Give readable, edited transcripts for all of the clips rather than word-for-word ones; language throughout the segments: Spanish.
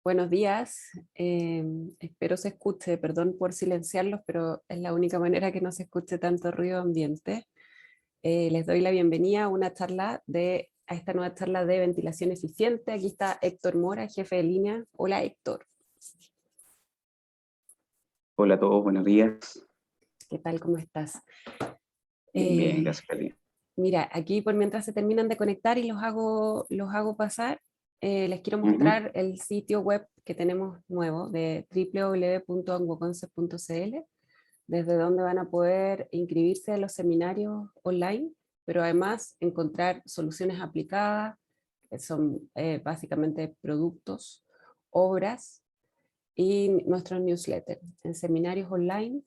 Buenos días, espero se escuche, perdón por silenciarlos, pero es la única manera que no se escuche tanto ruido ambiente. Les doy la bienvenida a esta nueva charla de ventilación eficiente. Aquí está Héctor Mora, jefe de línea. Hola Héctor, Hola a todos, buenos días. ¿qué tal? ¿Cómo estás? Bien, bien, Eh, gracias, Karina. Mira, aquí por mientras se terminan de conectar y los hago pasar, les quiero Ujú. mostrar el sitio web que tenemos nuevo de www.anguaconcept.cl, desde donde van a poder inscribirse en los seminarios online, pero además encontrar soluciones aplicadas, que son básicamente productos, obras y nuestros newsletters en seminarios online.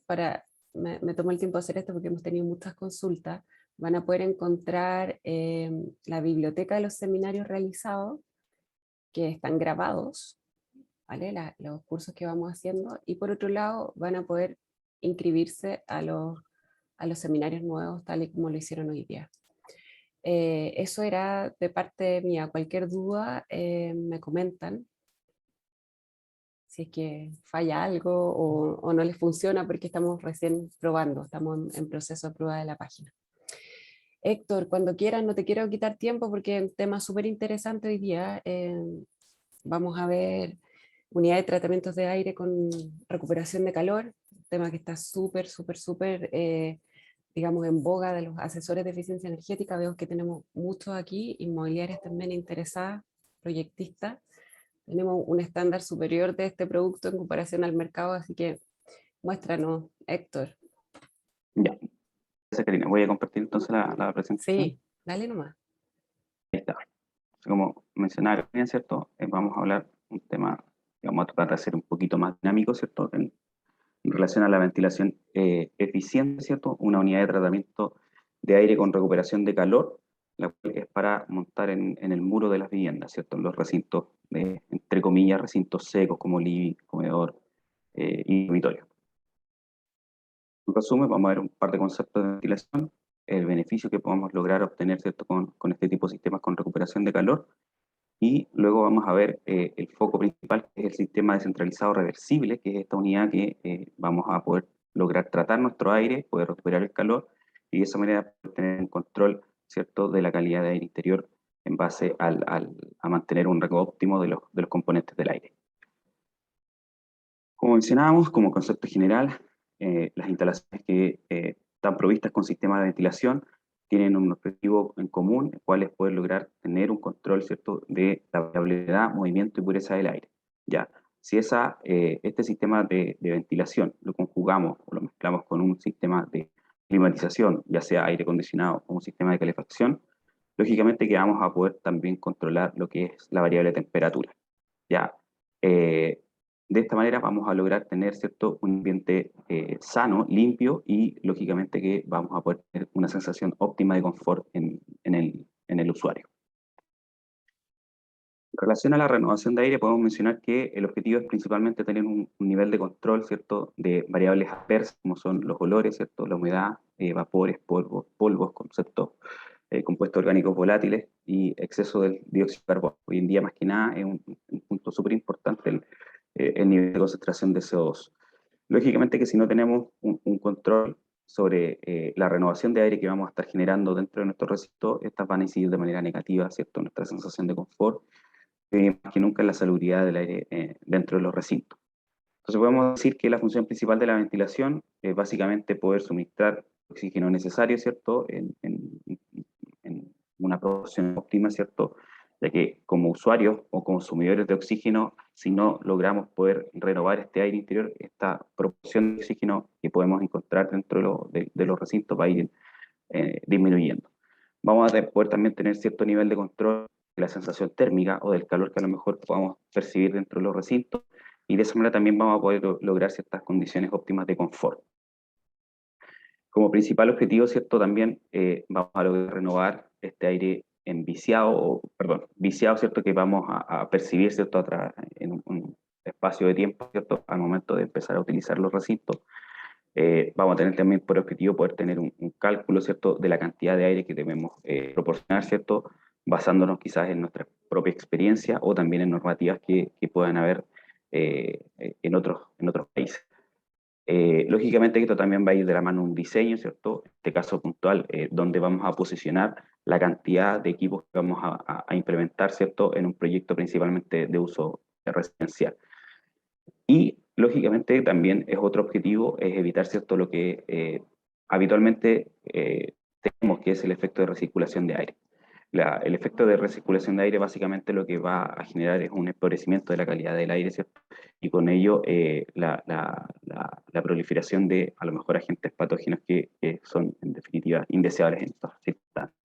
Me tomo el tiempo de hacer esto porque hemos tenido muchas consultas. Van a poder encontrar la biblioteca de los seminarios realizados, que están grabados, ¿vale? Los cursos que vamos haciendo, y por otro lado van a poder inscribirse a los seminarios nuevos tal y como lo hicieron hoy día. Eso era de parte mía. Cualquier duda me comentan si es que falla algo o no les funciona, porque estamos recién probando, estamos en proceso de prueba de la página. Héctor, cuando quieras, no te quiero quitar tiempo porque es un tema súper interesante hoy día. Vamos a ver unidad de tratamientos de aire con recuperación de calor, un tema que está súper, súper, súper, digamos, en boga de los asesores de eficiencia energética. Veo que tenemos muchos aquí, inmobiliarias también interesadas, proyectistas. Tenemos un estándar superior de este producto en comparación al mercado, así que muéstranos, Héctor. Ya, gracias, Karina. Voy a compartir entonces la presentación. Sí, dale nomás. Ahí está. Como mencionaba Karina, ¿cierto? Vamos a hablar un tema que vamos a tratar de hacer un poquito más dinámico, ¿cierto? En relación a la ventilación eficiente, ¿cierto? Una unidad de tratamiento de aire con recuperación de calor, la cual es para montar en el muro de las viviendas, ¿cierto? En los recintos, entre comillas, recintos secos como living, comedor y dormitorio. En resumen, vamos a ver un par de conceptos de ventilación, el beneficio que podemos lograr obtener, ¿cierto? Con este tipo de sistemas con recuperación de calor, y luego vamos a ver el foco principal, que es el sistema descentralizado reversible, que es esta unidad que vamos a poder lograr tratar nuestro aire, poder recuperar el calor, y de esa manera poder tener un control, ¿cierto?, de la calidad de aire interior en base a mantener un rango óptimo de los componentes del aire. Como mencionábamos, como concepto general, las instalaciones que están provistas con sistemas de ventilación tienen un objetivo en común, el cual es poder lograr tener un control, ¿cierto?, de la variabilidad, movimiento y pureza del aire. Ya, si este sistema de ventilación lo conjugamos o lo mezclamos con un sistema de climatización, ya sea aire acondicionado o un sistema de calefacción, lógicamente que vamos a poder también controlar lo que es la variable de temperatura. Ya, eh, de esta manera vamos a lograr tener, ¿cierto?, un ambiente sano, limpio, y lógicamente que vamos a poder tener una sensación óptima de confort en el usuario. En relación a la renovación de aire, podemos mencionar que el objetivo es principalmente tener un nivel de control, ¿cierto?, de variables adversas, como son los olores, ¿cierto?, la humedad, vapores, polvos, conceptos, compuestos orgánicos volátiles y exceso del dióxido de carbono. Hoy en día, más que nada, es un punto súper importante el nivel de concentración de CO2. Lógicamente que si no tenemos un control sobre la renovación de aire que vamos a estar generando dentro de nuestro recinto, estas van a incidir de manera negativa, ¿cierto?, nuestra sensación de confort, más que nunca en la salubridad del aire dentro de los recintos. Entonces podemos decir que la función principal de la ventilación es básicamente poder suministrar oxígeno necesario, ¿cierto?, en una proporción óptima, ¿cierto?, ya que como usuarios o consumidores de oxígeno, si no logramos poder renovar este aire interior, esta proporción de oxígeno que podemos encontrar dentro de los recintos va a ir disminuyendo. Vamos a poder también tener cierto nivel de control de la sensación térmica o del calor que a lo mejor podamos percibir dentro de los recintos, y de esa manera también vamos a poder lograr ciertas condiciones óptimas de confort. Como principal objetivo, ¿cierto?, también vamos a lograr renovar este aire viciado, ¿cierto?, que vamos a percibir, ¿cierto?, en un espacio de tiempo, ¿cierto?, al momento de empezar a utilizar los recintos. Vamos a tener también por objetivo poder tener un cálculo, ¿cierto?, de la cantidad de aire que debemos proporcionar, ¿cierto?, basándonos quizás en nuestras propia experiencia o también en normativas que puedan haber en otros países. Lógicamente esto también va a ir de la mano un diseño, ¿cierto? En este caso puntual, donde vamos a posicionar la cantidad de equipos que vamos a implementar, ¿cierto? En un proyecto principalmente de uso residencial. Y lógicamente también es otro objetivo, es evitar, ¿cierto? Lo que habitualmente tenemos, que es el efecto de recirculación de aire. El efecto de recirculación de aire básicamente lo que va a generar es un empobrecimiento de la calidad del aire, ¿cierto? Y con ello la proliferación de a lo mejor agentes patógenos que son en definitiva indeseables en estas circunstancias.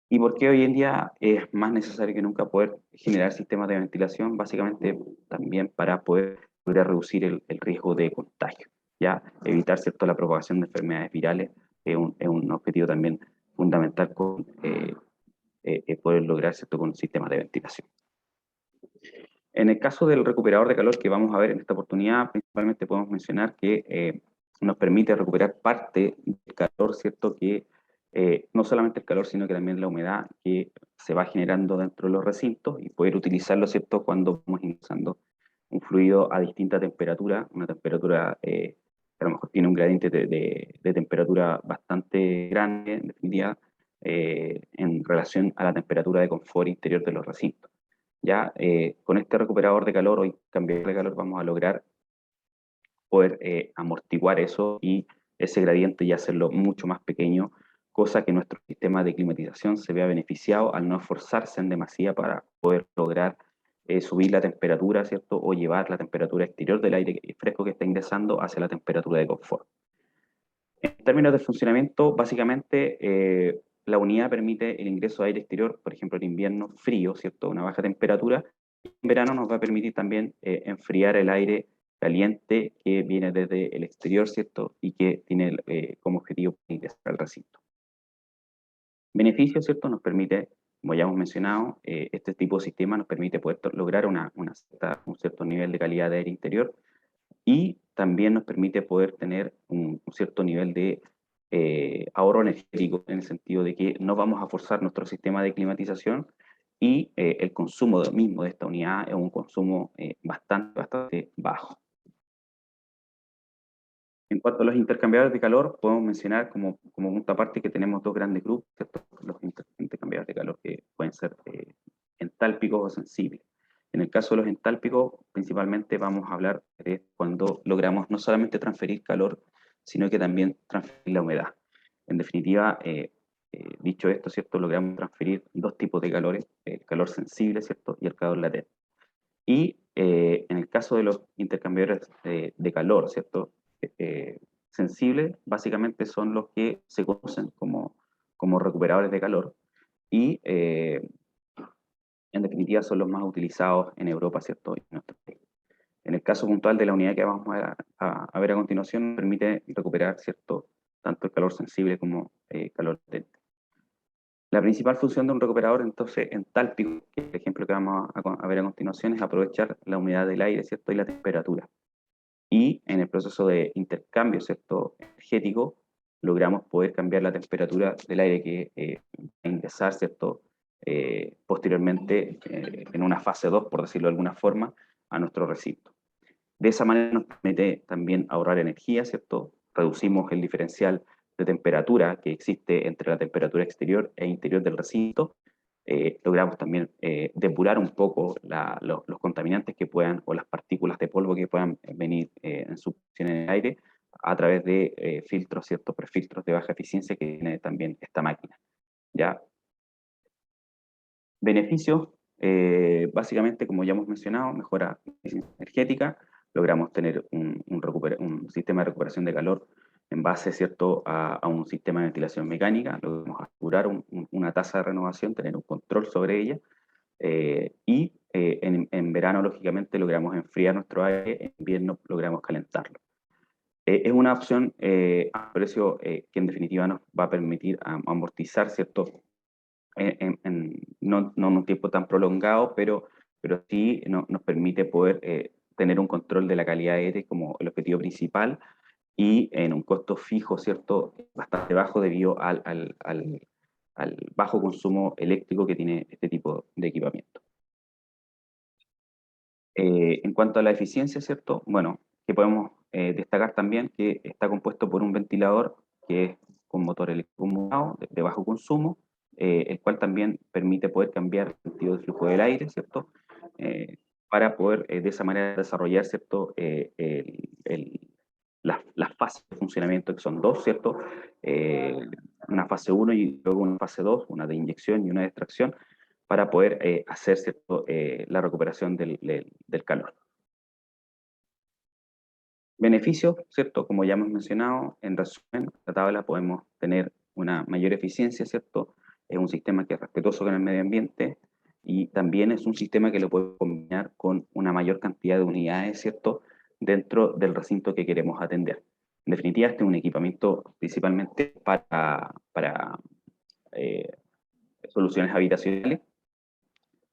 ¿Y por qué hoy en día es más necesario que nunca poder generar sistemas de ventilación? Básicamente también para poder reducir el riesgo de contagio, ya evitar, ¿cierto?, la propagación de enfermedades virales es un objetivo también fundamental con poder lograr, ¿cierto?, con sistemas de ventilación. En el caso del recuperador de calor que vamos a ver en esta oportunidad, principalmente podemos mencionar que nos permite recuperar parte del calor, ¿cierto?, que no solamente el calor, sino que también la humedad que se va generando dentro de los recintos y poder utilizarlo, ¿cierto?, cuando vamos ingresando un fluido a distinta temperatura, una temperatura que a lo mejor tiene un gradiente de temperatura bastante grande, en definitiva, en relación a la temperatura de confort interior de los recintos. Ya con este recuperador de calor o cambiador de calor vamos a lograr poder amortiguar eso y ese gradiente y hacerlo mucho más pequeño, cosa que nuestro sistema de climatización se vea beneficiado al no esforzarse en demasía para poder lograr subir la temperatura, ¿cierto? O llevar la temperatura exterior del aire fresco que está ingresando hacia la temperatura de confort. En términos de funcionamiento, básicamente la unidad permite el ingreso de aire exterior, por ejemplo, en invierno frío, ¿cierto? Una baja temperatura. Y en verano nos va a permitir también enfriar el aire caliente que viene desde el exterior, ¿cierto? Y que tiene como objetivo ingresar al recinto. Beneficio, ¿cierto? Nos permite, como ya hemos mencionado, este tipo de sistema nos permite poder lograr un cierto nivel de calidad de aire interior y también nos permite poder tener un cierto nivel de ahorro energético en el sentido de que no vamos a forzar nuestro sistema de climatización y el consumo mismo de esta unidad es un consumo bastante bajo. En cuanto a los intercambiadores de calor, podemos mencionar como punto aparte que tenemos dos grandes grupos, ¿cierto? Los intercambiadores de calor que pueden ser entálpicos o sensibles. En el caso de los entálpicos, principalmente vamos a hablar de cuando logramos no solamente transferir calor, sino que también transferir la humedad. En definitiva, dicho esto, ¿cierto? Logramos transferir dos tipos de calores, el calor sensible, ¿cierto? Y el calor latente. Y en el caso de los intercambiadores de calor, ¿cierto? Sensibles, básicamente son los que se conocen como recuperadores de calor y en definitiva son los más utilizados en Europa, ¿cierto? En el caso puntual de la unidad que vamos a ver a continuación, permite recuperar, ¿cierto?, tanto el calor sensible como calor latente. La principal función de un recuperador, entonces, entálpico, que es el ejemplo que vamos a ver a continuación, es aprovechar la humedad del aire, ¿cierto?, y la temperatura. Y en el proceso de intercambio, ¿cierto?, energético, logramos poder cambiar la temperatura del aire que va a ingresar, ¿cierto?, posteriormente en una fase 2, por decirlo de alguna forma, a nuestro recinto. De esa manera nos permite también ahorrar energía, ¿cierto? Reducimos el diferencial de temperatura que existe entre la temperatura exterior e interior del recinto. Logramos también depurar un poco los contaminantes que puedan, o las partículas de polvo que puedan venir en suspensión en el aire a través de filtros, ¿cierto? Prefiltros de baja eficiencia que tiene también esta máquina. ¿Ya? Beneficios, básicamente, como ya hemos mencionado, mejora eficiencia energética, logramos tener un sistema de recuperación de calor en base, ¿cierto?, a un sistema de ventilación mecánica, logramos asegurar una tasa de renovación, tener un control sobre ella, y en verano, lógicamente, logramos enfriar nuestro aire, en invierno logramos calentarlo. Es una opción a precio que en definitiva nos va a permitir amortizar, ¿cierto?, no en un tiempo tan prolongado, pero sí nos permite poder tener un control de la calidad de aire como el objetivo principal y en un costo fijo, ¿cierto?, bastante bajo debido al bajo consumo eléctrico que tiene este tipo de equipamiento. En cuanto a la eficiencia, ¿cierto? Bueno, que podemos destacar también que está compuesto por un ventilador que es con motor electroacumulado de bajo consumo, el cual también permite poder cambiar el sentido de flujo del aire, ¿cierto? Para poder de esa manera desarrollar, ¿cierto? Las fases de funcionamiento, que son dos, ¿cierto? Una fase 1 y luego una fase 2, una de inyección y una de extracción, para poder hacer, ¿cierto? La recuperación del calor. Beneficios, ¿cierto? Como ya hemos mencionado, en resumen, la tabla podemos tener una mayor eficiencia, ¿cierto? Es un sistema que es respetuoso con el medio ambiente y también es un sistema que lo podemos combinar con una mayor cantidad de unidades, ¿cierto? Dentro del recinto que queremos atender. En definitiva, este es un equipamiento principalmente para soluciones habitacionales.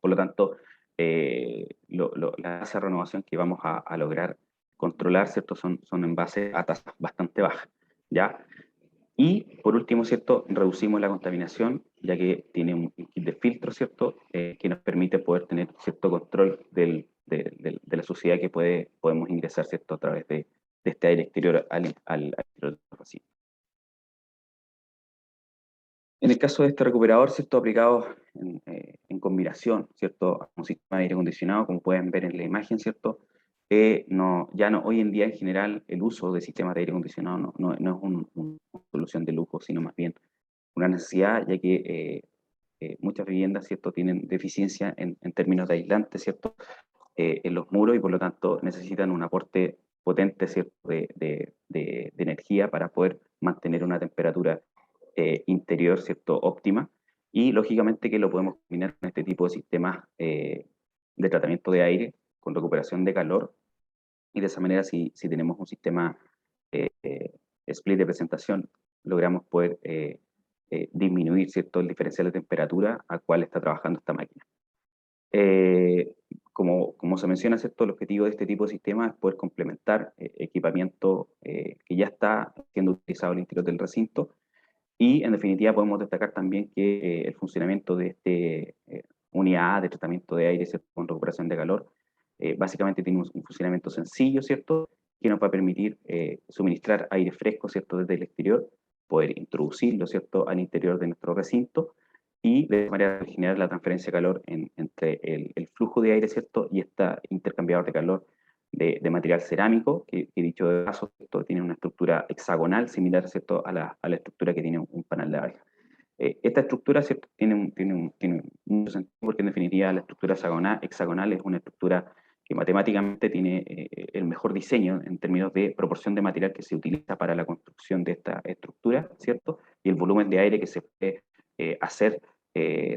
Por lo tanto, la tasa de renovación que vamos a lograr controlar, ¿cierto? Son en base a tasas bastante bajas, ¿ya? Y por último, ¿cierto? Reducimos la contaminación, ya que tiene un kit de filtro, ¿cierto? Que nos permite poder tener cierto control de la suciedad que podemos ingresar, ¿cierto? A través de este aire exterior al interior del recinto. En el caso de este recuperador, ¿cierto? Aplicado en combinación, ¿cierto? A un sistema de aire acondicionado, como pueden ver en la imagen, ¿cierto? Hoy en día en general el uso de sistemas de aire acondicionado no es una solución de lujo, sino más bien una necesidad, ya que muchas viviendas, ¿cierto? Tienen deficiencia en términos de aislantes, ¿cierto? En los muros y por lo tanto necesitan un aporte potente, ¿cierto? De energía para poder mantener una temperatura interior, ¿cierto? Óptima, y lógicamente que lo podemos combinar con este tipo de sistemas de tratamiento de aire, con recuperación de calor, y de esa manera si tenemos un sistema split de presentación, logramos poder disminuir, ¿cierto? El diferencial de temperatura al cual está trabajando esta máquina. Como se menciona, ¿cierto? El objetivo de este tipo de sistemas es poder complementar equipamiento que ya está siendo utilizado al interior del recinto. Y en definitiva podemos destacar también que el funcionamiento de esta unidad de tratamiento de aire, ¿cierto? Con recuperación de calor, básicamente tiene un funcionamiento sencillo, ¿cierto? Que nos va a permitir suministrar aire fresco, ¿cierto? Desde el exterior, poder introducirlo, ¿cierto? Al interior de nuestro recinto y de manera generar la transferencia de calor entre el flujo de aire, ¿cierto? Y este intercambiador de calor de material cerámico, que dicho de paso, ¿cierto? Tiene una estructura hexagonal similar, ¿cierto? A la estructura que tiene un panel de abeja. Esta estructura, ¿cierto? Tiene mucho sentido porque en definitiva la estructura hexagonal es una estructura que matemáticamente tiene el mejor diseño en términos de proporción de material que se utiliza para la construcción de esta estructura, ¿cierto? Y el volumen de aire que se puede hacer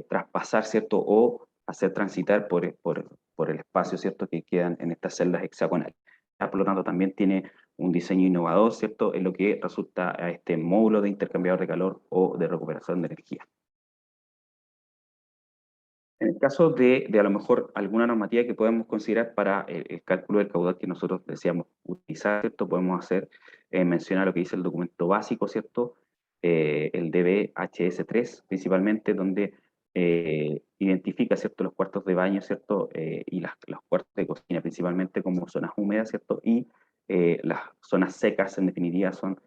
traspasar, ¿cierto? O hacer transitar por el espacio, ¿cierto? Que quedan en estas celdas hexagonales. Por lo tanto, también tiene un diseño innovador, ¿cierto? En lo que resulta a este módulo de intercambiador de calor o de recuperación de energía. En el caso de a lo mejor alguna normativa que podemos considerar para el cálculo del caudal que nosotros deseamos utilizar, ¿cierto? Podemos hacer, mencionar lo que dice el documento básico, ¿cierto? El DBHS3, principalmente, donde identifica, ¿cierto? Los cuartos de baño, ¿cierto? Y los cuartos de cocina, principalmente, como zonas húmedas, ¿cierto? Y las zonas secas, en definitiva, son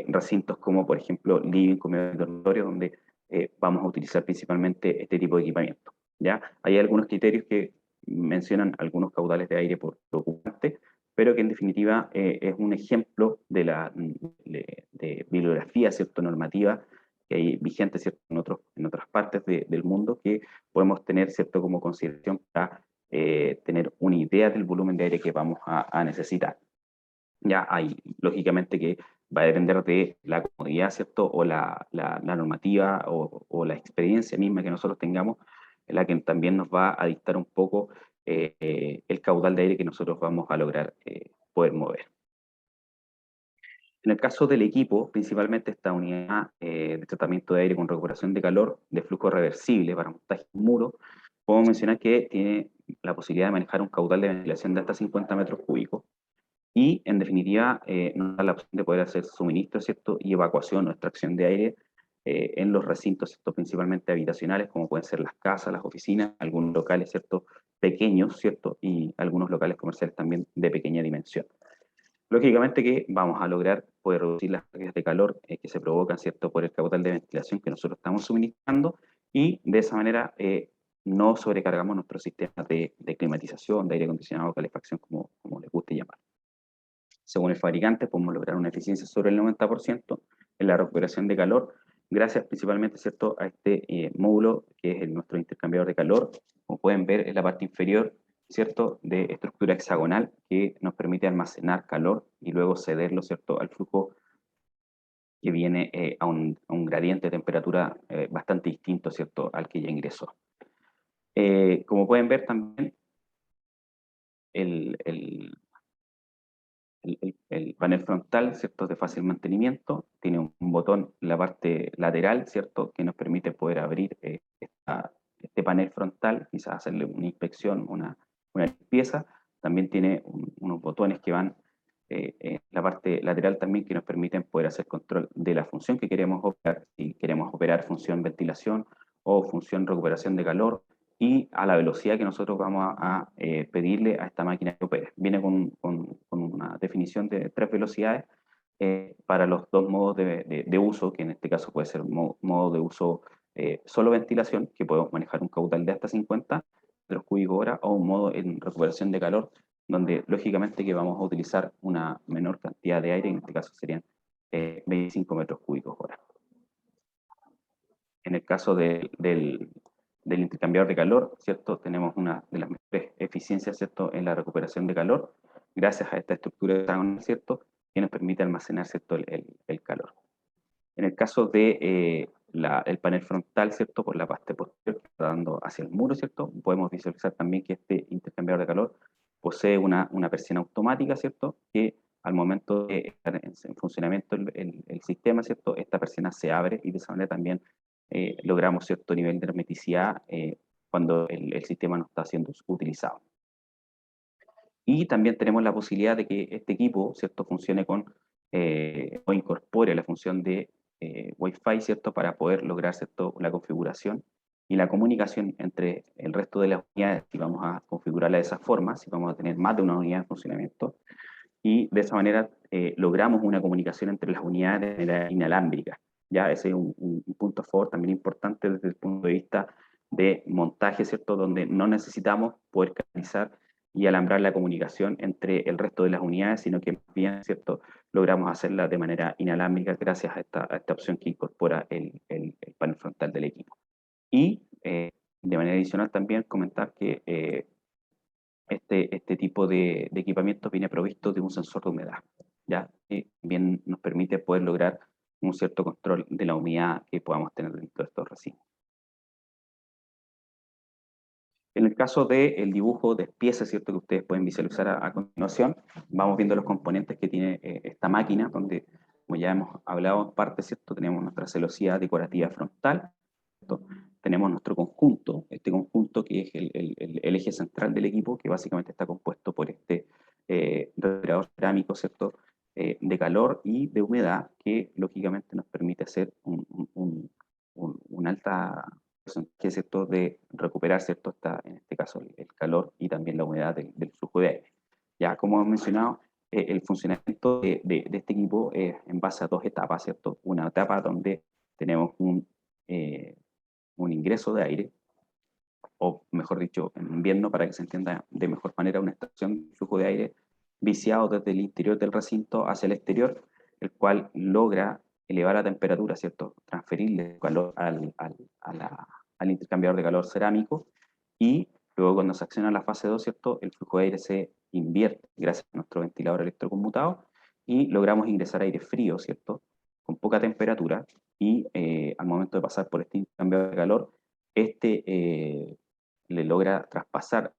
recintos como, por ejemplo, living, comedor y dormitorio, donde vamos a utilizar principalmente este tipo de equipamiento. ¿Ya? Hay algunos criterios que mencionan algunos caudales de aire por ocupante, pero que en definitiva es un ejemplo de bibliografía, ¿cierto? Normativa que hay vigente, ¿cierto? En otras partes del mundo que podemos tener, ¿cierto? Como consideración para tener una idea del volumen de aire que vamos a necesitar. Ya hay, lógicamente, que va a depender de la comodidad, ¿cierto? O la normativa o la experiencia misma que nosotros tengamos, la que también nos va a dictar un poco el caudal de aire que nosotros vamos a lograr poder mover. En el caso del equipo, principalmente esta unidad de tratamiento de aire con recuperación de calor de flujo reversible para montaje en muro, podemos mencionar que tiene la posibilidad de manejar un caudal de ventilación de hasta 50 metros cúbicos y, en definitiva, nos da la opción de poder hacer suministro, ¿cierto? Y evacuación o extracción de aire en los recintos, ¿cierto? Principalmente habitacionales, como pueden ser las casas, las oficinas, algunos locales, ¿cierto? Pequeños, ¿cierto? Y algunos locales comerciales también de pequeña dimensión. Lógicamente que vamos a lograr poder reducir las cargas de calor que se provocan, ¿cierto?, por el caudal de ventilación que nosotros estamos suministrando, y de esa manera no sobrecargamos nuestros sistemas de climatización, de aire acondicionado, calefacción, como les guste llamar. Según el fabricante, podemos lograr una eficiencia sobre el 90% en la recuperación de calor, gracias principalmente, ¿cierto?, a este módulo que es nuestro intercambiador de calor. Como pueden ver en la parte inferior, ¿cierto?, de estructura hexagonal que nos permite almacenar calor y luego cederlo, ¿cierto?, al flujo que viene a un gradiente de temperatura bastante distinto, ¿cierto?, al que ya ingresó. Como pueden ver también, el, el, el panel frontal, ¿cierto?, de fácil mantenimiento, tiene un botón en la parte lateral, ¿cierto?, que nos permite poder abrir este panel frontal, quizás hacerle una inspección, una limpieza. También tiene unos botones que van en la parte lateral también, que nos permiten poder hacer control de la función que queremos operar, si queremos operar función ventilación o función recuperación de calor, y a la velocidad que nosotros vamos a pedirle a esta máquina que opere. Viene con una definición de 3 velocidades para los 2 modos de uso, que en este caso puede ser modo de uso solo ventilación, que podemos manejar un caudal de hasta 50 metros cúbicos hora, o un modo en recuperación de calor, donde lógicamente que vamos a utilizar una menor cantidad de aire, en este caso serían 25 metros cúbicos hora. En el caso del intercambiador de calor, ¿cierto?, tenemos una de las mejores eficiencias, ¿cierto?, en la recuperación de calor, gracias a esta estructura hexagonal, ¿cierto?, que nos permite almacenar, ¿cierto?, el calor. En el caso de el panel frontal, ¿cierto?, por la parte posterior, que está dando hacia el muro, ¿cierto?, podemos visualizar también que este intercambiador de calor posee una persiana automática, ¿cierto?, que al momento de estar en funcionamiento el sistema, ¿cierto?, esta persiana se abre, y de esa manera también logramos cierto nivel de hermeticidad cuando el sistema no está siendo utilizado. Y también tenemos la posibilidad de que este equipo, ¿cierto?, funcione o incorpore la función de Wi-Fi, ¿cierto?, para poder lograr, ¿cierto?, la configuración y la comunicación entre el resto de las unidades, si vamos a configurarla de esa forma, si vamos a tener más de una unidad en funcionamiento, y de esa manera logramos una comunicación entre las unidades de manera inalámbrica. Ya ese es un punto a favor también importante desde el punto de vista de montaje, ¿cierto?, donde no necesitamos poder canalizar y alambrar la comunicación entre el resto de las unidades, sino que más bien, ¿cierto?, logramos hacerla de manera inalámbrica gracias a esta opción que incorpora el panel frontal del equipo. Y de manera adicional también comentar que este tipo de equipamiento viene provisto de un sensor de humedad, ¿ya? Que también nos permite poder lograr un cierto control de la humedad que podamos tener dentro de estos recintos. En el caso del dibujo de piezas, ¿cierto?, que ustedes pueden visualizar a continuación, vamos viendo los componentes que tiene esta máquina, donde, como ya hemos hablado en parte, ¿cierto?, tenemos nuestra celosía decorativa frontal, ¿cierto? Tenemos nuestro conjunto, este conjunto que es el eje central del equipo, que básicamente está compuesto por este refrigerador cerámico, ¿cierto?, de calor y de humedad, que lógicamente nos permite hacer un alta porcentaje, ¿cierto?, de recuperar, ¿cierto?, en este caso el calor y también la humedad del flujo de aire. Ya como hemos mencionado, el funcionamiento de este equipo es en base a 2 etapas, ¿cierto? Una etapa donde tenemos un ingreso de aire, o mejor dicho, en invierno, para que se entienda de mejor manera, una extracción de flujo de aire viciado desde el interior del recinto hacia el exterior, el cual logra elevar la temperatura, ¿cierto? Transferirle calor al intercambiador de calor cerámico, y luego cuando se acciona la fase 2, ¿cierto?, el flujo de aire se invierte gracias a nuestro ventilador electroconmutado y logramos ingresar aire frío, ¿cierto?, con poca temperatura, y al momento de pasar por este intercambiador de calor, le logra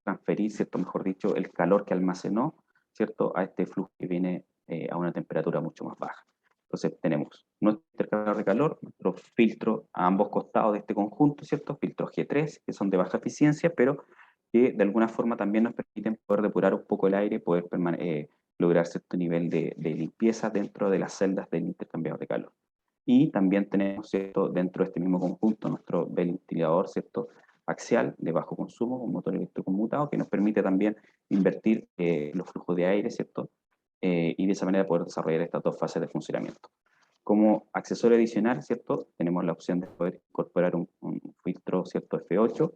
transferir, ¿cierto?, mejor dicho, el calor que almacenó, ¿cierto?, a este flujo que viene a una temperatura mucho más baja. Entonces tenemos nuestro intercambiador de calor, nuestro filtro a ambos costados de este conjunto, ¿cierto?, filtros G3, que son de baja eficiencia, pero que de alguna forma también nos permiten poder depurar un poco el aire, poder lograr cierto nivel de limpieza dentro de las celdas del intercambiador de calor. Y también tenemos, ¿cierto?, dentro de este mismo conjunto nuestro ventilador, ¿cierto?, axial de bajo consumo, un motor electroconmutado, que nos permite también invertir los flujos de aire, ¿cierto?, y de esa manera poder desarrollar estas dos fases de funcionamiento. Como accesorio adicional, ¿cierto?, tenemos la opción de poder incorporar un filtro, ¿cierto?, F8,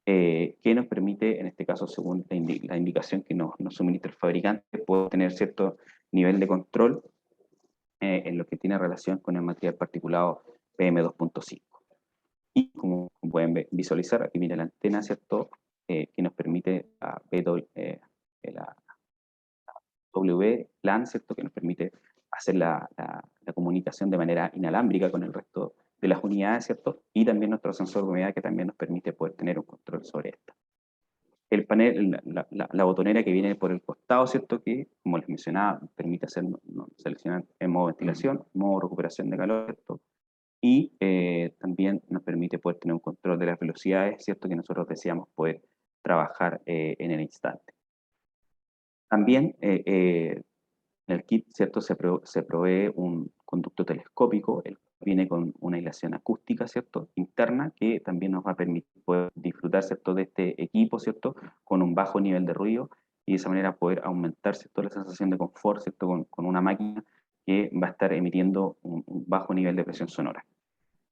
que nos permite, en este caso, según la indicación que nos suministra el fabricante, poder tener cierto nivel de control en lo que tiene relación con el material particulado PM2.5. Y como pueden visualizar, aquí viene la antena, ¿cierto?, que nos permite la WLAN, ¿cierto?, que nos permite hacer la comunicación de manera inalámbrica con el resto de las unidades, ¿cierto? Y también nuestro sensor de humedad, que también nos permite poder tener un control sobre esta. El panel, la botonera que viene por el costado, ¿cierto?, que, como les mencionaba, permite seleccionar en modo ventilación, modo recuperación de calor, ¿cierto?, y también nos permite poder tener un control de las velocidades, ¿cierto?, que nosotros deseamos poder trabajar en el instante. También en el kit, ¿cierto?, se provee un conducto telescópico, el cual viene con una aislación acústica, ¿cierto?, interna, que también nos va a permitir poder disfrutar, ¿cierto?, de este equipo, ¿cierto?, con un bajo nivel de ruido, y de esa manera poder aumentar, ¿cierto?, la sensación de confort, ¿cierto?, con una máquina que va a estar emitiendo un bajo nivel de presión sonora.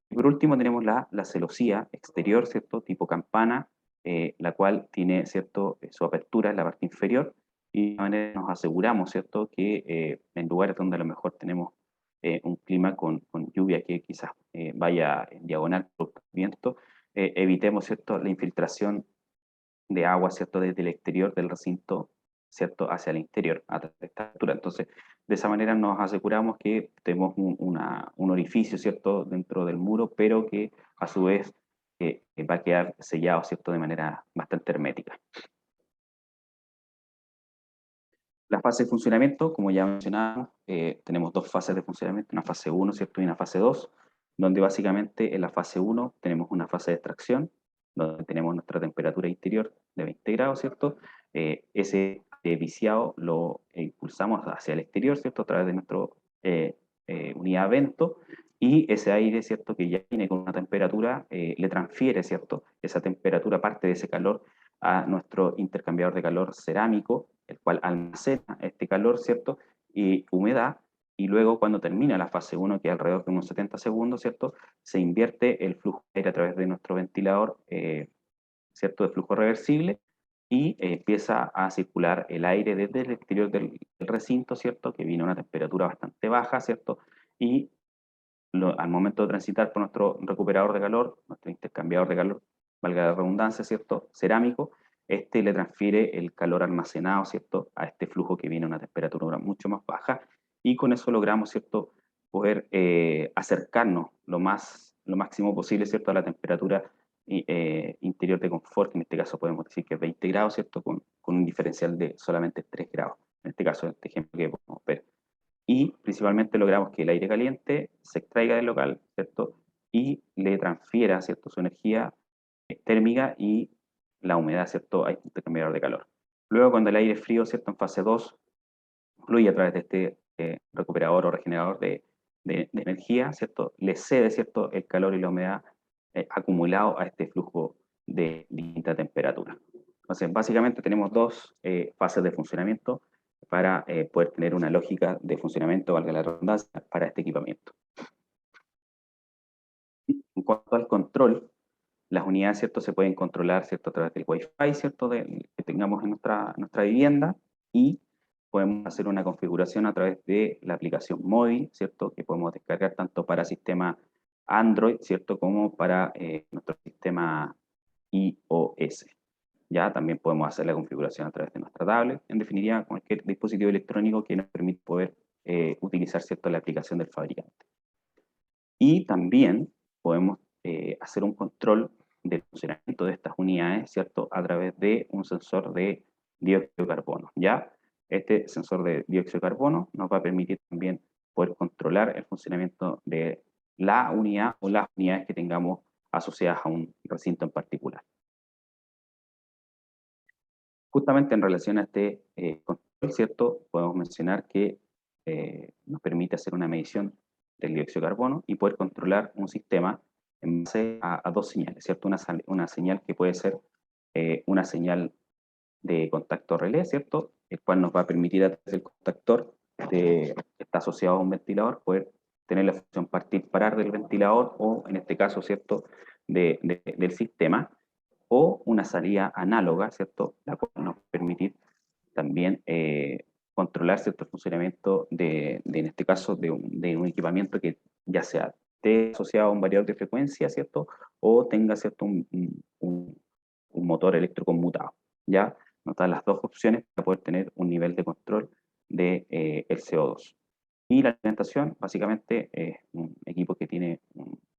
Y por último tenemos la celosía exterior, ¿cierto?, tipo campana, la cual tiene, ¿cierto?, su apertura en la parte inferior, y de esta manera nos aseguramos, ¿cierto?, que en lugares donde a lo mejor tenemos un clima con lluvia que quizás vaya en diagonal por el viento, evitemos, ¿cierto?, la infiltración de agua, ¿cierto?, desde el exterior del recinto, ¿cierto?, hacia el interior, a través de esta altura. Entonces, de esa manera nos aseguramos que tenemos un orificio, ¿cierto?, dentro del muro, pero que a su vez va a quedar sellado, ¿cierto?, de manera bastante hermética. La fase de funcionamiento, como ya mencionábamos, tenemos dos fases de funcionamiento, una fase 1, ¿cierto?, y una fase 2, donde básicamente en la fase 1 tenemos una fase de extracción, donde tenemos nuestra temperatura interior de 20 grados, ¿cierto? Ese viciado lo impulsamos hacia el exterior, ¿cierto?, a través de nuestra unidad vento, y ese aire, ¿cierto?, que ya viene con una temperatura, le transfiere, ¿cierto?, esa temperatura, parte de ese calor, a nuestro intercambiador de calor cerámico, el cual almacena este calor, ¿cierto?, y humedad, y luego cuando termina la fase 1, que es alrededor de unos 70 segundos, ¿cierto?, se invierte el flujo de aire a través de nuestro ventilador, ¿cierto?, de flujo reversible, y empieza a circular el aire desde el exterior del recinto, ¿cierto?, que viene a una temperatura bastante baja, ¿cierto?, y al momento de transitar por nuestro recuperador de calor, nuestro intercambiador de calor, valga la redundancia, ¿cierto?, cerámico, este le transfiere el calor almacenado, ¿cierto?, a este flujo que viene a una temperatura mucho más baja, y con eso logramos, ¿cierto?, poder acercarnos lo máximo posible, ¿cierto?, a la temperatura interior de confort, que en este caso podemos decir que es 20 grados, ¿cierto?, con un diferencial de solamente 3 grados, en este caso, en este ejemplo que podemos ver. Y principalmente logramos que el aire caliente se extraiga del local, ¿cierto?, y le transfiera, ¿cierto?, su energía térmica y la humedad, ¿cierto?, a este intercambiador de calor. Luego, cuando el aire frío, ¿cierto?, en fase 2, fluye a través de este recuperador o regenerador de energía, ¿cierto?, le cede, ¿cierto?, el calor y la humedad acumulado a este flujo de distinta temperatura. Entonces, básicamente tenemos dos fases de funcionamiento para poder tener una lógica de funcionamiento, valga la redundancia, para este equipamiento. En cuanto al control, las unidades, ¿cierto?, se pueden controlar, ¿cierto?, a través del Wi-Fi, ¿cierto?, que tengamos en nuestra vivienda, y podemos hacer una configuración a través de la aplicación móvil, ¿cierto?, que podemos descargar tanto para sistema Android, ¿cierto?, como para nuestro sistema iOS. Ya también podemos hacer la configuración a través de nuestra tablet, en definitiva, cualquier dispositivo electrónico que nos permita poder utilizar, ¿cierto?, la aplicación del fabricante. Y también podemos hacer un control del funcionamiento de estas unidades, ¿cierto?, a través de un sensor de dióxido de carbono, ¿ya? Este sensor de dióxido de carbono nos va a permitir también poder controlar el funcionamiento de la unidad o las unidades que tengamos asociadas a un recinto en particular. Justamente en relación a este control, ¿cierto?, podemos mencionar que nos permite hacer una medición del dióxido de carbono y poder controlar un sistema en base a dos señales, ¿cierto? Una señal que puede ser una señal de contacto relé, ¿cierto? El cual nos va a permitir a través del contactor que está asociado a un ventilador poder tener la función partir-parar del ventilador o, en este caso, ¿cierto?, del sistema, o una salida análoga, ¿cierto?, la cual nos va a permitir también controlar cierto funcionamiento en este caso, de un equipamiento que ya sea esté asociado a un variador de frecuencia, ¿cierto?, o tenga, ¿cierto?, un motor electroconmutado, ¿ya? Nos dan las dos opciones para poder tener un nivel de control de el CO2. Y la alimentación, básicamente, es un equipo que tiene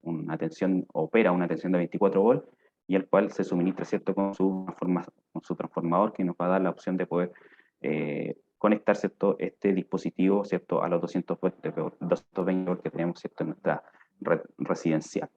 una tensión, opera una tensión de 24 volts, y el cual se suministra, ¿cierto?, con su transformador, que nos va a dar la opción de poder conectar, ¿cierto?, este dispositivo, ¿cierto?, a los 220 volts que tenemos, ¿cierto?, en nuestra red residencial.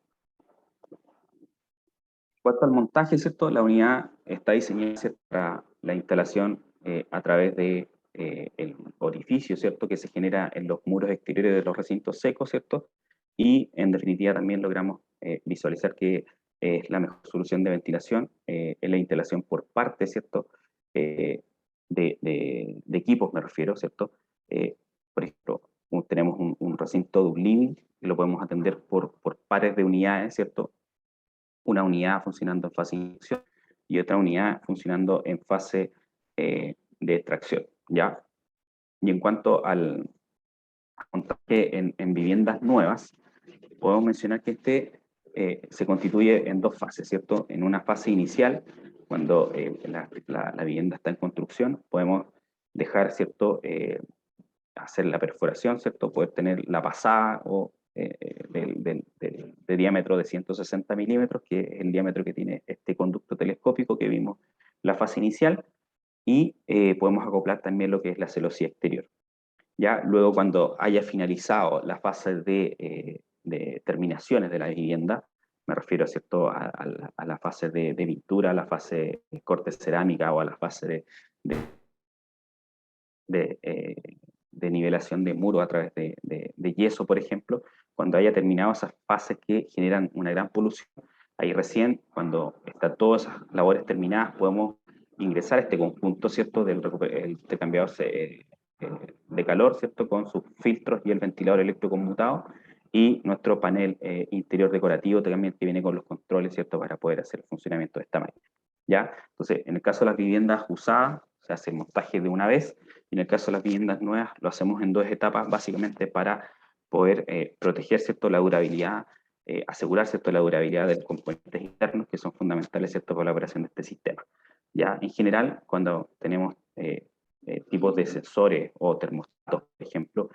En cuanto al montaje, ¿cierto?, la unidad está diseñada, ¿cierto?, para la instalación a través de el orificio, ¿cierto?, que se genera en los muros exteriores de los recintos secos, ¿cierto? Y en definitiva también logramos visualizar que es la mejor solución de ventilación en la instalación por parte, ¿cierto?, de equipos, me refiero, ¿cierto? Por ejemplo, tenemos un recinto de un living que lo podemos atender por pares de unidades, ¿cierto? Una unidad funcionando en fase de inyección y otra unidad funcionando en fase de extracción, ¿ya? Y en cuanto al montaje en viviendas nuevas, podemos mencionar que se constituye en dos fases, ¿cierto? En una fase inicial, cuando la vivienda está en construcción, podemos dejar, ¿cierto?, hacer la perforación, ¿cierto?, poder tener la pasada o de diámetro de 160 milímetros, que es el diámetro que tiene este conducto telescópico que vimos la fase inicial, y podemos acoplar también lo que es la celosía exterior. Ya luego, cuando haya finalizado la fase de terminaciones de la vivienda, me refiero, ¿cierto?, a la fase de pintura, a la fase de corte cerámica o a la fase de, eh, de nivelación de muro a través de yeso, por ejemplo, cuando haya terminado esas fases que generan una gran polución, ahí recién, cuando están todas esas labores terminadas, podemos ingresar a este conjunto, ¿cierto?, del intercambiador de calor, ¿cierto?, con sus filtros y el ventilador electroconmutado, y nuestro panel interior decorativo también, que viene con los controles, ¿cierto?, para poder hacer el funcionamiento de esta manera, ¿ya? Entonces, en el caso de las viviendas usadas, se hace el montaje de una vez, y en el caso de las viviendas nuevas, lo hacemos en dos etapas, básicamente para poder proteger, ¿cierto?, la durabilidad, asegurar, ¿cierto?, la durabilidad de los componentes internos, que son fundamentales, ¿cierto?, para la operación de este sistema. Ya, en general, cuando tenemos tipos de sensores o termostatos, por ejemplo,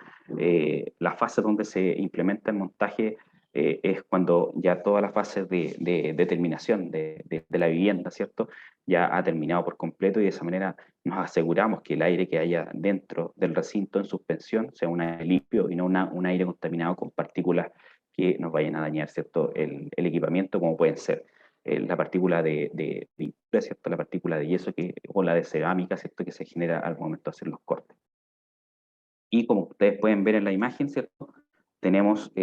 la fase donde se implementa el montaje es cuando ya toda la fase de determinación de la vivienda, ¿cierto?, ya ha terminado por completo, y de esa manera nos aseguramos que el aire que haya dentro del recinto en suspensión sea un aire limpio y no un aire contaminado con partículas que nos vayan a dañar, ¿cierto?, el equipamiento, como pueden ser la partícula de pintura, ¿cierto?, la partícula de yeso o la de cerámica, ¿cierto?, que se genera al momento de hacer los cortes. Y como ustedes pueden ver en la imagen, ¿cierto?, tenemos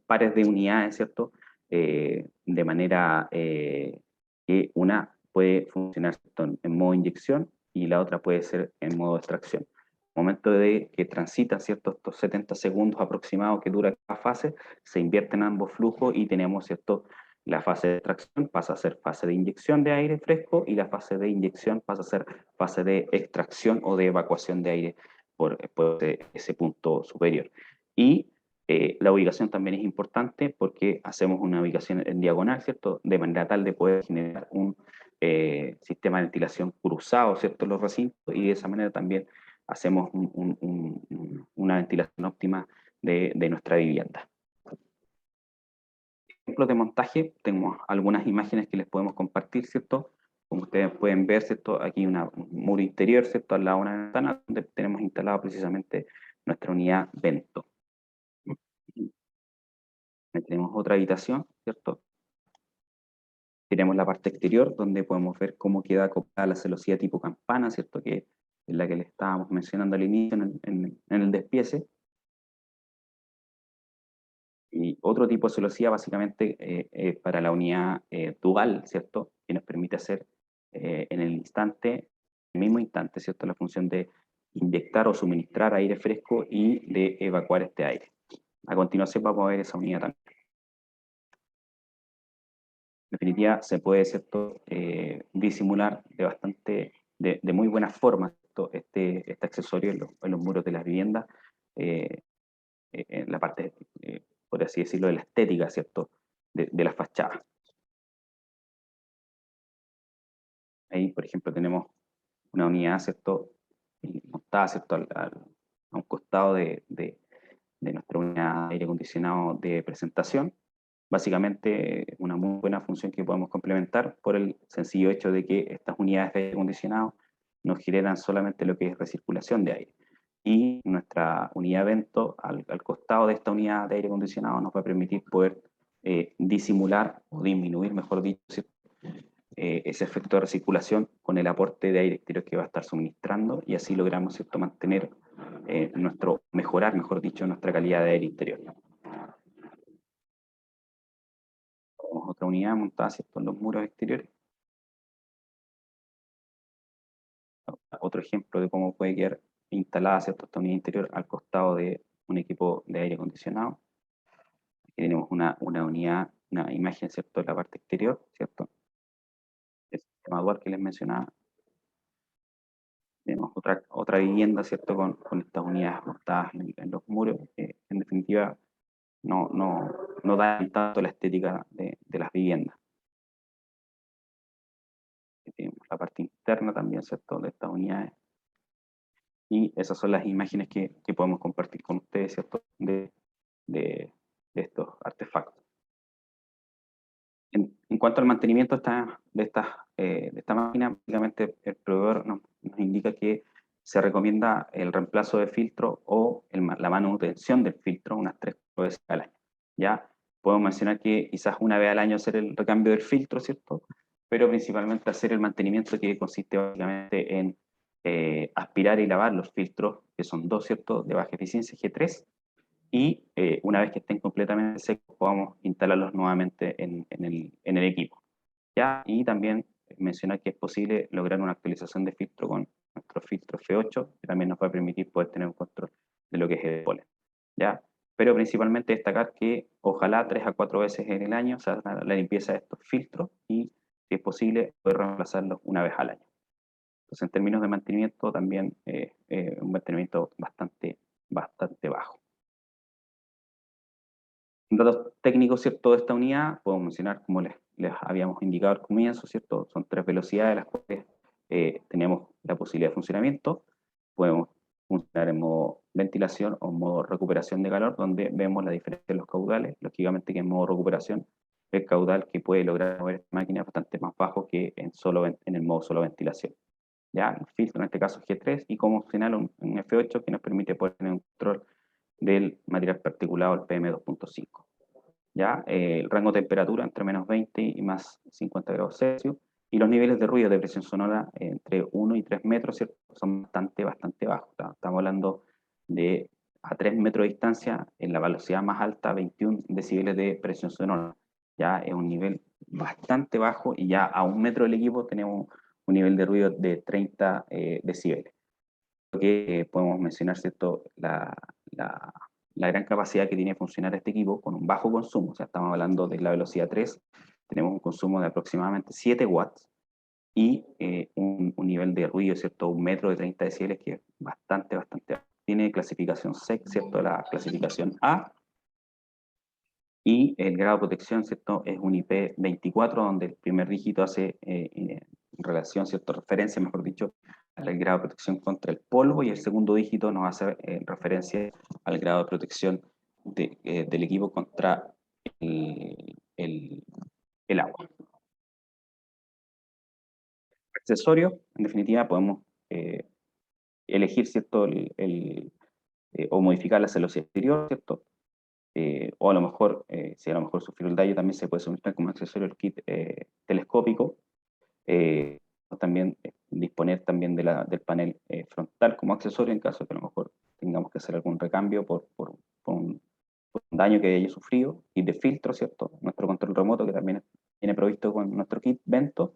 pares de unidades, ¿cierto?, de manera que una puede funcionar, ¿cierto?, en modo inyección y la otra puede ser en modo extracción. Al momento de que transita, ¿cierto?, estos 70 segundos aproximados que dura cada fase, se invierten ambos flujos y tenemos, ¿cierto?, la fase de extracción pasa a ser fase de inyección de aire fresco, y la fase de inyección pasa a ser fase de extracción o de evacuación de aire por ese punto superior. Y la ubicación también es importante porque hacemos una ubicación en diagonal, ¿cierto?, de manera tal de poder generar un sistema de ventilación cruzado, ¿cierto?, en los recintos, y de esa manera también hacemos una ventilación óptima de nuestra vivienda. Ejemplos de montaje, tenemos algunas imágenes que les podemos compartir, ¿cierto? Como ustedes pueden ver, ¿cierto?, aquí un muro interior, ¿cierto?, al lado de una ventana, donde tenemos instalado precisamente nuestra unidad Vento. Tenemos otra habitación, ¿cierto? Tenemos la parte exterior, donde podemos ver cómo queda acoplada la celosía tipo campana, ¿cierto?, que es la que le estábamos mencionando al inicio en el despiece. Y otro tipo de celosía básicamente para la unidad dual, ¿cierto? Que nos permite hacer en el mismo instante, ¿cierto? La función de inyectar o suministrar aire fresco y de evacuar este aire. A continuación vamos a ver esa unidad también. En definitiva, se puede, ¿cierto? Disimular de muy buena forma, ¿cierto? Este accesorio en los muros de las viviendas, en la parte, por así decirlo, de la estética, ¿cierto? De las fachadas. Ahí, por ejemplo, tenemos una unidad, ¿cierto? Montada, ¿cierto? A un costado de nuestra unidad de aire acondicionado de presentación. Básicamente, una muy buena función que podemos complementar por el sencillo hecho de que estas unidades de aire acondicionado nos generan solamente lo que es recirculación de aire. Y nuestra unidad vento, al costado de esta unidad de aire acondicionado, nos va a permitir poder disimular o disminuir, mejor dicho, ese efecto de recirculación con el aporte de aire exterior que va a estar suministrando, y así logramos, ¿cierto?, mantener mejorar, mejor dicho, nuestra calidad de aire interior. Tenemos otra unidad montada, ¿cierto?, en los muros exteriores. Otro ejemplo de cómo puede quedar instalada, ¿cierto?, esta unidad interior al costado de un equipo de aire acondicionado. Aquí tenemos una unidad, una imagen, ¿cierto?, de la parte exterior, ¿cierto? El sistema dual que les mencionaba. Tenemos otra vivienda, ¿cierto?, con estas unidades montadas en los muros, que en definitiva no dan tanto la estética de las viviendas. Tenemos la parte interna también, ¿cierto?, de estas unidades. Y esas son las imágenes que podemos compartir con ustedes, ¿cierto?, de estos artefactos. En cuanto al mantenimiento de esta máquina, básicamente el proveedor nos indica que se recomienda el reemplazo de filtro o la manutención del filtro unas 3 veces al año. ¿Ya? Podemos mencionar que quizás una vez al año hacer el recambio del filtro, ¿cierto? Pero principalmente hacer el mantenimiento, que consiste básicamente en aspirar y lavar los filtros, que son dos, ¿cierto?, de baja eficiencia, G3, y una vez que estén completamente secos podamos instalarlos nuevamente en el equipo. ¿Ya? Y también mencionar que es posible lograr una actualización de filtro con nuestro filtro F8, que también nos va a permitir poder tener un control de lo que es el polen. ¿Ya? Pero principalmente destacar que ojalá 3 a 4 veces en el año, o sea, la limpieza de estos filtros, y si es posible poder reemplazarlos una vez al año. Entonces, en términos de mantenimiento, también un mantenimiento bastante bajo. Datos técnicos, ¿cierto?, de esta unidad, podemos mencionar, como les habíamos indicado al comienzo, ¿cierto?, son 3 velocidades, las cuales tenemos la posibilidad de funcionamiento. Podemos funcionar en modo ventilación o en modo recuperación de calor, donde vemos la diferencia de los caudales. Lógicamente que en modo recuperación, el caudal que puede lograr mover esta máquina es bastante más bajo que en el modo solo ventilación. ¿Ya? El filtro, en este caso G3, y como opcional un F8 que nos permite poder tener un control del material particulado, el PM2.5. ¿Ya? El rango de temperatura entre menos 20 y más 50 grados Celsius, y los niveles de ruido de presión sonora entre 1 y 3 metros, ¿cierto?, son bastante bajos. Estamos hablando de a 3 metros de distancia, en la velocidad más alta, 21 decibeles de presión sonora. Ya es un nivel bastante bajo, y ya a 1 metro del equipo tenemos un nivel de ruido de 30 decibeles. Que podemos mencionar, ¿cierto?, la gran capacidad que tiene funcionar este equipo con un bajo consumo. O sea, estamos hablando de la velocidad 3, tenemos un consumo de aproximadamente 7 watts y un nivel de ruido, ¿cierto?, 1 metro de 30 decibeles, que es bastante alto. Tiene clasificación SEC, ¿cierto?, la clasificación A, y el grado de protección, ¿cierto?, es un IP24, donde el primer dígito hace relación, ¿cierto?, referencia, mejor dicho, al grado de protección contra el polvo, y el segundo dígito nos hace referencia al grado de protección del equipo contra el agua. Accesorios, en definitiva, podemos elegir, ¿cierto?, o modificar la celosía exterior, ¿cierto? O a lo mejor, si a lo mejor sufrió el daño, también se puede suministrar como accesorio el kit telescópico. También disponer también del panel frontal como accesorio, en caso de que a lo mejor tengamos que hacer algún recambio por un daño que haya sufrido, kit de filtro, ¿cierto? Nuestro control remoto, que también viene provisto con nuestro kit Vento,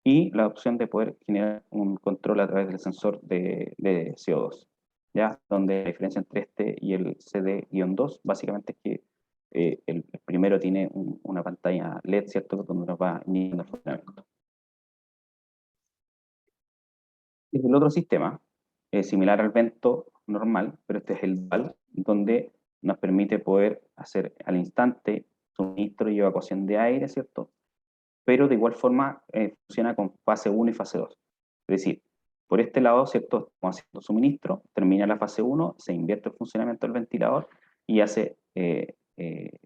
y la opción de poder generar un control a través del sensor de CO2, ¿ya? Donde la diferencia entre este y el CD-2 básicamente es que el primero tiene una pantalla LED, ¿cierto? Donde nos va indicando el funcionamiento. Y el otro sistema es similar al Vento normal, pero este es el dual, donde nos permite poder hacer al instante suministro y evacuación de aire, ¿cierto? Pero de igual forma funciona con fase 1 y fase 2. Es decir, por este lado, ¿cierto? Estamos haciendo suministro, termina la fase 1, se invierte el funcionamiento del ventilador y hace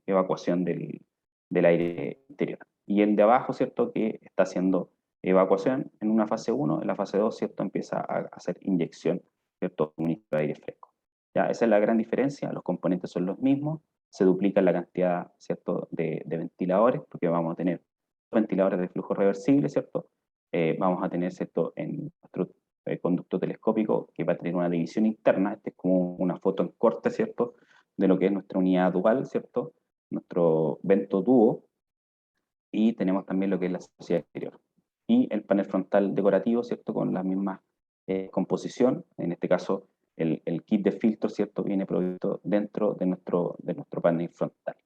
evacuación del aire interior. Y el de abajo, ¿cierto? Que está haciendo evacuación en una fase 1, en la fase 2, ¿cierto? Empieza a hacer inyección, ¿cierto? Suministro de aire fresco. ¿Ya? Esa es la gran diferencia, los componentes son los mismos, se duplica la cantidad, ¿cierto? De ventiladores, porque vamos a tener ventiladores de flujo reversible, ¿cierto? Vamos a tener, ¿cierto? En nuestro conducto telescópico que va a tener una división interna, este es como una foto en corte, ¿cierto? De lo que es nuestra unidad dual, ¿cierto? Nuestro vento dúo, y tenemos también lo que es la celosía exterior. Y el panel frontal decorativo, ¿cierto? Con la misma composición, en este caso el kit de filtro, ¿cierto? Viene provisto dentro de nuestro panel frontal,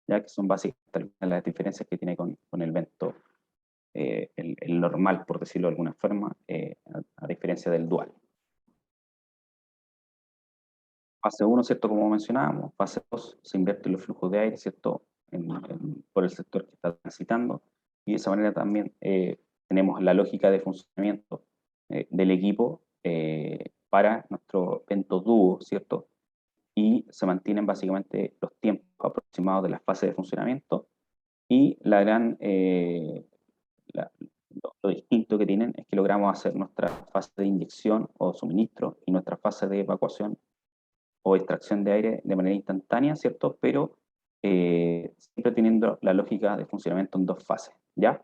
ya que son básicamente las diferencias que tiene con el vento el normal, por decirlo de alguna forma, a diferencia del dual. Fase 1, ¿cierto? Como mencionábamos, fase 2 se invierte los flujos de aire, ¿cierto? Por el sector que está transitando, y de esa manera también tenemos la lógica de funcionamiento del equipo para nuestro vento dúo, ¿cierto? Y se mantienen básicamente los tiempos aproximados de las fases de funcionamiento, y la gran lo distinto que tienen es que logramos hacer nuestra fase de inyección o suministro y nuestra fase de evacuación o extracción de aire de manera instantánea, ¿cierto? Pero siempre teniendo la lógica de funcionamiento en dos fases, ¿ya?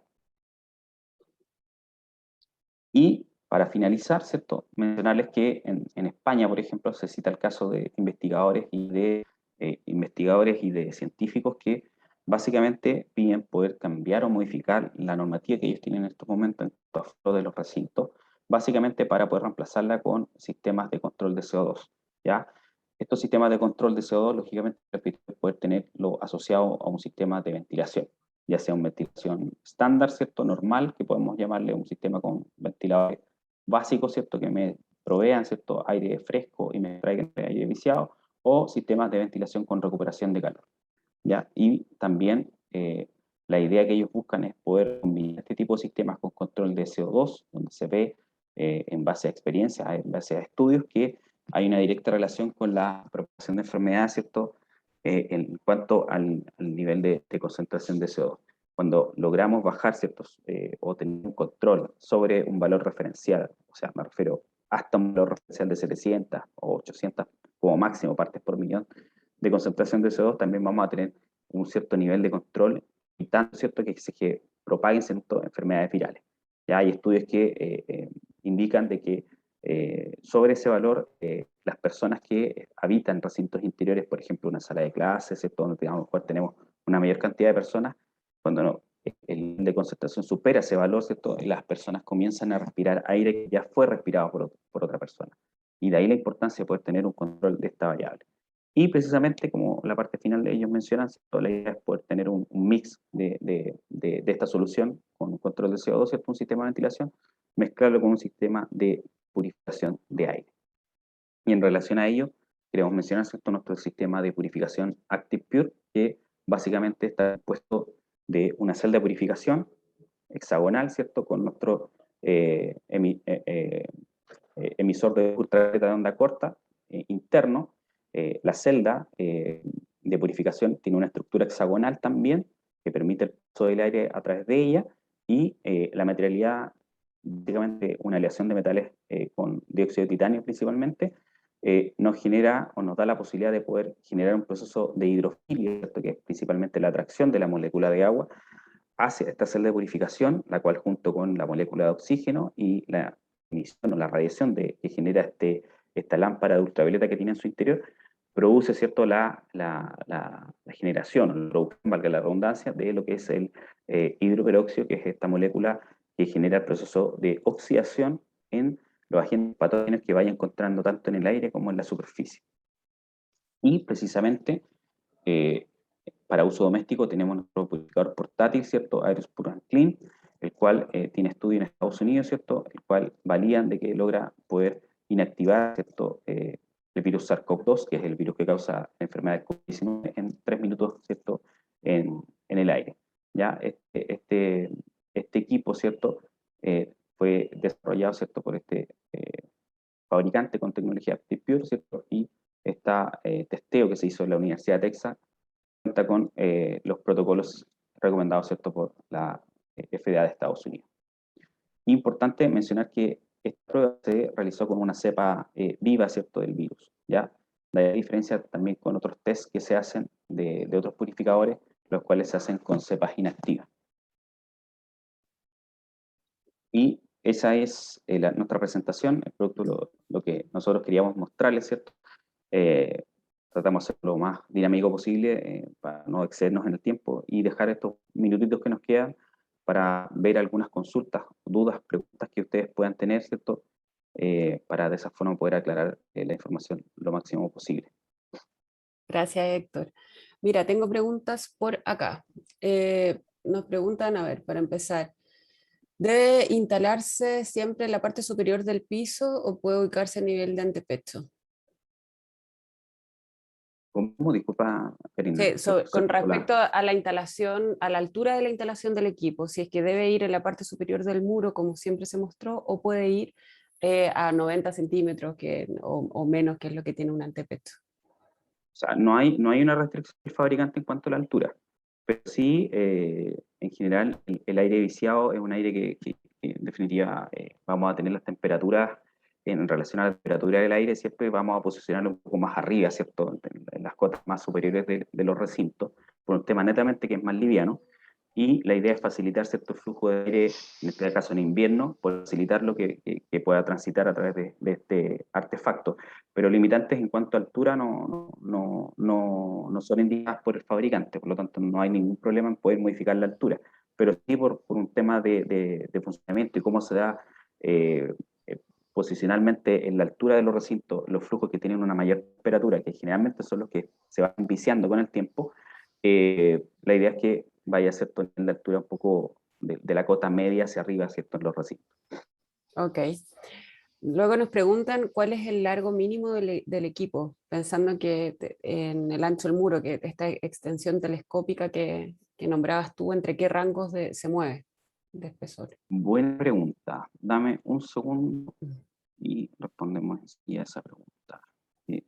Y para finalizar, ¿cierto? Mencionarles que en España, por ejemplo, se cita el caso de investigadores y de científicos que básicamente piden poder cambiar o modificar la normativa que ellos tienen en estos momentos en cuanto a de los recintos, básicamente para poder reemplazarla con sistemas de control de CO2, ¿ya? Estos sistemas de control de CO2, lógicamente, poder tenerlo asociado a un sistema de ventilación, ya sea una ventilación estándar, ¿cierto? Normal, que podemos llamarle un sistema con ventiladores básicos, ¿cierto? Que me provean, ¿cierto? Aire fresco y me traigan aire viciado, o sistemas de ventilación con recuperación de calor, ¿ya? Y también la idea que ellos buscan es poder combinar este tipo de sistemas con control de CO2, donde se ve en base a experiencias, en base a estudios, que hay una directa relación con la propagación de enfermedades, ¿cierto? En cuanto al nivel de concentración de CO2. Cuando logramos bajar, ¿ciertos? O tener un control sobre un valor referencial, o sea, me refiero hasta un valor referencial de 700 o 800 como máximo partes por millón de concentración de CO2, también vamos a tener un cierto nivel de control y tanto, ¿cierto? Que propaguen, ¿cierto? Enfermedades virales. Ya hay estudios que indican de que sobre ese valor, las personas que habitan recintos interiores, por ejemplo, una sala de clases, ¿cierto? Donde a lo mejor tenemos una mayor cantidad de personas, cuando no, el nivel de concentración supera ese valor, ¿cierto? Y las personas comienzan a respirar aire que ya fue respirado por otra persona. Y de ahí la importancia de poder tener un control de esta variable. Y precisamente, como la parte final de ellos mencionan, ¿cierto? La idea es poder tener un mix de esta solución con un control de CO2, ¿cierto? Un sistema de ventilación, mezclarlo con un sistema de purificación de aire. Y en relación a ello, queremos mencionar, ¿cierto? Nuestro sistema de purificación Active Pure, que básicamente está compuesto de una celda de purificación hexagonal, ¿cierto? Con nuestro emisor de ultravioleta de onda corta interno. La celda de purificación tiene una estructura hexagonal también, que permite el paso del aire a través de ella, y la materialidad, básicamente una aleación de metales con dióxido de titanio principalmente, nos genera o nos da la posibilidad de poder generar un proceso de hidrofilia, ¿cierto? Que es principalmente la atracción de la molécula de agua hacia esta celda de purificación, la cual junto con la molécula de oxígeno y la emisión o la radiación que genera esta lámpara de ultravioleta que tiene en su interior, produce, ¿cierto?, la generación, o la producción, valga la redundancia, de lo que es el hidroperóxido, que es esta molécula que genera el proceso de oxidación en los agentes patógenos que vaya encontrando tanto en el aire como en la superficie. Y precisamente, para uso doméstico tenemos nuestro purificador portátil, ¿cierto?, Aeros Pure and Clean, el cual tiene estudio en Estados Unidos, ¿cierto?, el cual validan de que logra poder inactivar, ¿cierto?, el virus SARS-CoV-2, que es el virus que causa la enfermedad del COVID-19, en 3 minutos, ¿cierto?, en el aire. ¿Ya? Este equipo, ¿cierto?, fue desarrollado, ¿cierto?, por este fabricante con tecnología OptiPure, ¿cierto?, y este testeo que se hizo en la Universidad de Texas cuenta con los protocolos recomendados, ¿cierto?, por la FDA de Estados Unidos. Importante mencionar que esta prueba se realizó con una cepa viva, ¿cierto?, del virus, ¿ya? La diferencia también con otros test que se hacen de otros purificadores, los cuales se hacen con cepas inactivas. Y esa es nuestra presentación, el producto, lo que nosotros queríamos mostrarles, ¿cierto? Tratamos de ser lo más dinámico posible para no excedernos en el tiempo y dejar estos minutitos que nos quedan para ver algunas consultas, dudas, preguntas que ustedes puedan tener, ¿cierto? Para de esa forma poder aclarar la información lo máximo posible. Gracias, Héctor. Mira, tengo preguntas por acá. Nos preguntan, a ver, para empezar, ¿debe instalarse siempre en la parte superior del piso o puede ubicarse a nivel de antepecho? ¿Cómo? Disculpa, Karina. Sí, con respecto a la instalación, a la altura de la instalación del equipo, si es que debe ir en la parte superior del muro, como siempre se mostró, o puede ir a 90 centímetros o menos, que es lo que tiene un antepecho. O sea, no hay una restricción del fabricante en cuanto a la altura, pero sí, en general, el aire viciado es un aire que en definitiva vamos a tener las temperaturas, en relación a la temperatura del aire, siempre vamos a posicionarlo un poco más arriba, ¿cierto?, en las cotas más superiores de los recintos, por un tema netamente que es más liviano, y la idea es facilitar cierto flujo de aire, en este caso en invierno, por facilitarlo que pueda transitar a través de este artefacto. Pero limitantes en cuanto a altura no son indicadas por el fabricante, por lo tanto no hay ningún problema en poder modificar la altura, pero sí por un tema de funcionamiento y cómo se da posicionalmente en la altura de los recintos los flujos que tienen una mayor temperatura, que generalmente son los que se van viciando con el tiempo. La idea es que vaya a ser en la altura un poco de la cota media hacia arriba, ¿cierto?, en los recintos. Ok. Luego nos preguntan cuál es el largo mínimo del equipo, pensando que en el ancho del muro, que esta extensión telescópica que nombrabas tú, ¿entre qué rangos se mueve de espesor? Buena pregunta. Dame un segundo y respondemos enseguida a esa pregunta.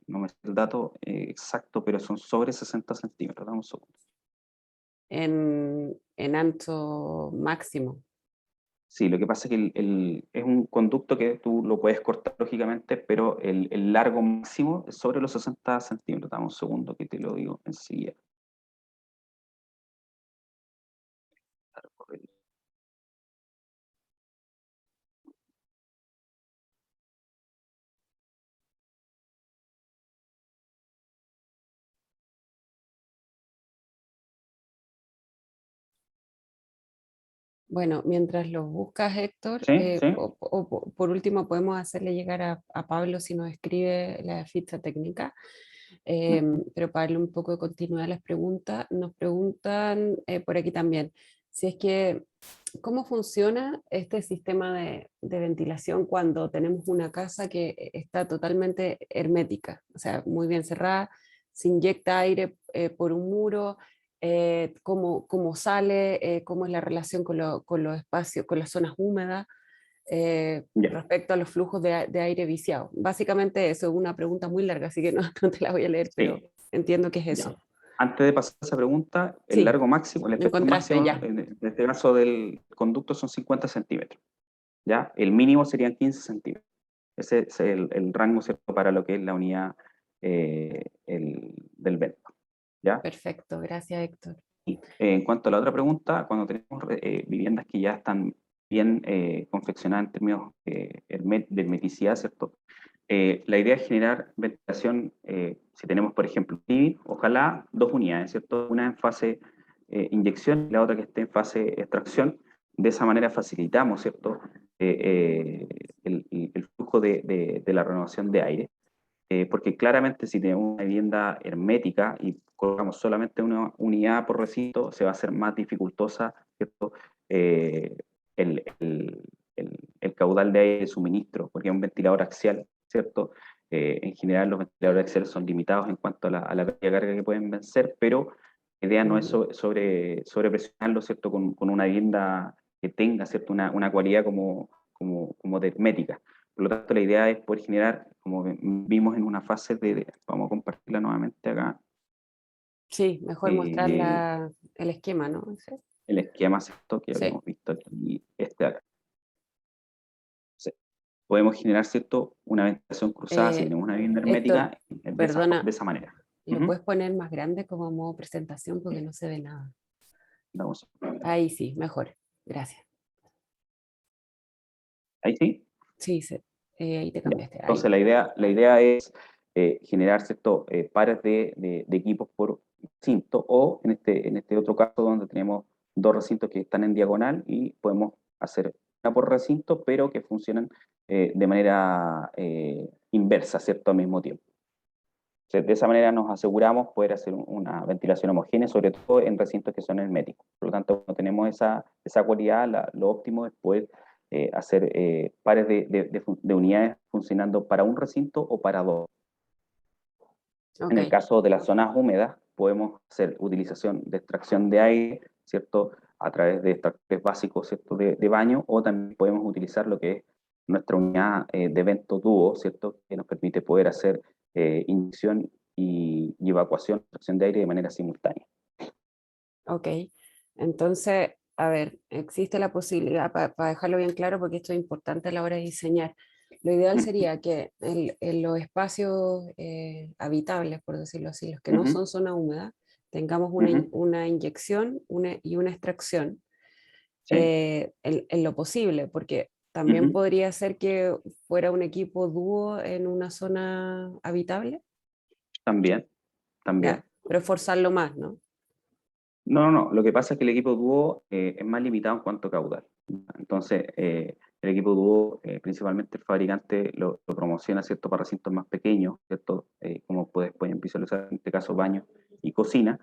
No me sé el dato exacto, pero son sobre 60 centímetros. Dame un segundo. En ancho máximo. Sí, lo que pasa es que es un conducto que tú lo puedes cortar lógicamente, pero el largo máximo es sobre los 60 centímetros. Dame un segundo que te lo digo enseguida. Bueno, mientras los buscas, Héctor, Sí, sí. por último podemos hacerle llegar a Pablo si nos escribe la ficha técnica, pero para darle un poco de continuidad a las preguntas, nos preguntan por aquí también, si es que, ¿cómo funciona este sistema de ventilación cuando tenemos una casa que está totalmente hermética, o sea, muy bien cerrada, se inyecta aire por un muro? Cómo sale, cómo es la relación con los espacios, con las zonas húmedas, Ya. respecto a los flujos de aire viciado. Básicamente eso es una pregunta muy larga, así que no, no te la voy a leer, pero Sí, entiendo que es ya. eso. Antes de pasar a esa pregunta, el Sí, largo máximo, el lo espesor encontraste máximo ya. en este caso del conducto son 50 centímetros. ¿Ya? El mínimo serían 15 centímetros. Ese es el rango, ¿cierto?, para lo que es la unidad del vento. ¿Ya? Perfecto, gracias, Héctor. Y, en cuanto a la otra pregunta, cuando tenemos viviendas que ya están bien confeccionadas en términos de hermeticidad, ¿cierto? La idea es generar ventilación si tenemos, por ejemplo, living, ojalá 2 unidades, ¿cierto? Una en fase inyección y la otra que esté en fase extracción. De esa manera facilitamos, ¿cierto? El flujo de la renovación de aire. Porque claramente si tenemos una vivienda hermética y colocamos solamente una unidad por recinto, se va a hacer más dificultosa, ¿cierto? Eh, el, el, el caudal de aire de suministro, porque es un ventilador axial, ¿cierto? En general los ventiladores axiales son limitados en cuanto a la carga que pueden vencer, pero la idea no es sobrepresionarlo, ¿cierto? Con una vivienda que tenga, ¿cierto? Una cualidad como de hermética. Por lo tanto, la idea es poder generar, como vimos en una fase vamos a compartirla nuevamente acá, Sí, mejor mostrar el esquema, ¿no? Sí. el esquema, ¿cierto? Que Sí. habíamos visto aquí, este acá. Sí. Podemos generar, ¿cierto? Una ventilación cruzada, si tenemos una vivienda Héctor, hermética, perdona, de esa manera. ¿lo puedes poner más grande como modo presentación? Porque no se ve nada. Vamos. Ahí sí, mejor. Gracias. Ahí sí. Sí, ahí te Ya. cambiaste. Ahí. Entonces, la idea es generar, ¿cierto? Pares de equipos por recinto, o en este otro caso donde tenemos 2 recintos que están en diagonal y podemos hacer una por recinto, pero que funcionan de manera inversa, ¿cierto? Al mismo tiempo. Entonces, de esa manera nos aseguramos poder hacer una ventilación homogénea, sobre todo en recintos que son herméticos. Por lo tanto, cuando tenemos esa cualidad, lo óptimo es poder hacer pares de unidades funcionando para un recinto o para dos. En el Ok. caso de las zonas húmedas, podemos hacer utilización de extracción de aire, ¿cierto? A través de extractores básicos, ¿cierto? De baño, o también podemos utilizar lo que es nuestra unidad de vento dúo, ¿cierto? Que nos permite poder hacer inyección y evacuación, extracción de aire de manera simultánea. Ok. Entonces, a ver, existe la posibilidad, para dejarlo bien claro, porque esto es importante a la hora de diseñar. Lo ideal sería que en los espacios habitables, por decirlo así, los que no son zona húmeda, tengamos una inyección y una extracción Sí. en lo posible, porque también podría ser que fuera un equipo dúo en una zona habitable. También, también. Ya, pero forzarlo más, ¿no? No. Lo que pasa es que el equipo dúo es más limitado en cuanto a caudal. Entonces, el equipo dúo, principalmente el fabricante lo promociona, ¿cierto? Para recintos más pequeños, ¿cierto? Como pueden visualizar en este caso baño y cocina.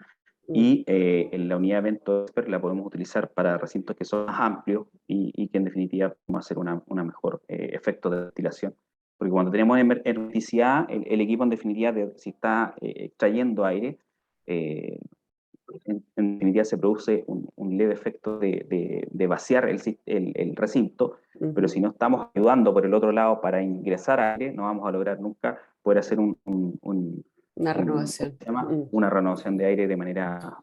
Y en la unidad de evento expert la podemos utilizar para recintos que son más amplios y que en definitiva podemos hacer una mejor efecto de ventilación. Porque cuando tenemos hermeticidad, el equipo en definitiva, si está extrayendo aire, en definitiva se produce un leve efecto de vaciar el recinto, pero si no estamos ayudando por el otro lado para ingresar aire, no vamos a lograr nunca poder hacer Una ¿cómo renovación. se llama? Una renovación de aire de manera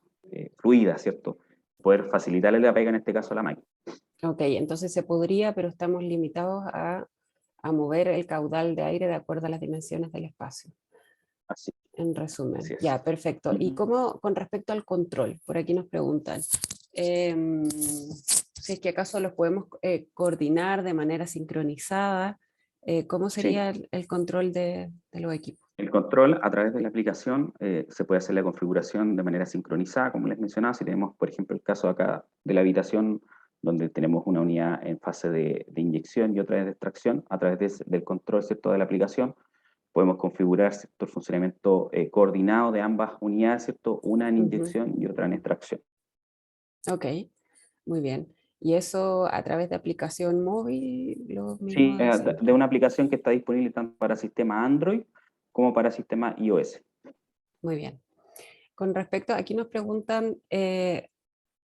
fluida, ¿cierto? Poder facilitarle la pega en este caso a la máquina. Ok, entonces se podría, pero estamos limitados a mover el caudal de aire de acuerdo a las dimensiones del espacio. Así, En resumen, así es. ya, perfecto. ¿Y cómo con respecto al control? Por aquí nos preguntan. Si es que acaso los podemos coordinar de manera sincronizada, ¿cómo Sí. sería el control de los equipos? El control a través de la aplicación se puede hacer la configuración de manera sincronizada, como les mencionaba. Si tenemos, por ejemplo, el caso acá de la habitación, donde tenemos una unidad en fase de inyección y otra de extracción, a través del control, ¿cierto?, de la aplicación, podemos configurar, ¿cierto?, el funcionamiento coordinado de ambas unidades, ¿cierto?, una en inyección y otra en extracción. Ok, muy bien. ¿Y eso a través de aplicación móvil lo Sí, mismo hacemos? de una aplicación que está disponible tanto para sistema Android como para sistema iOS. Muy bien. Con respecto, aquí nos preguntan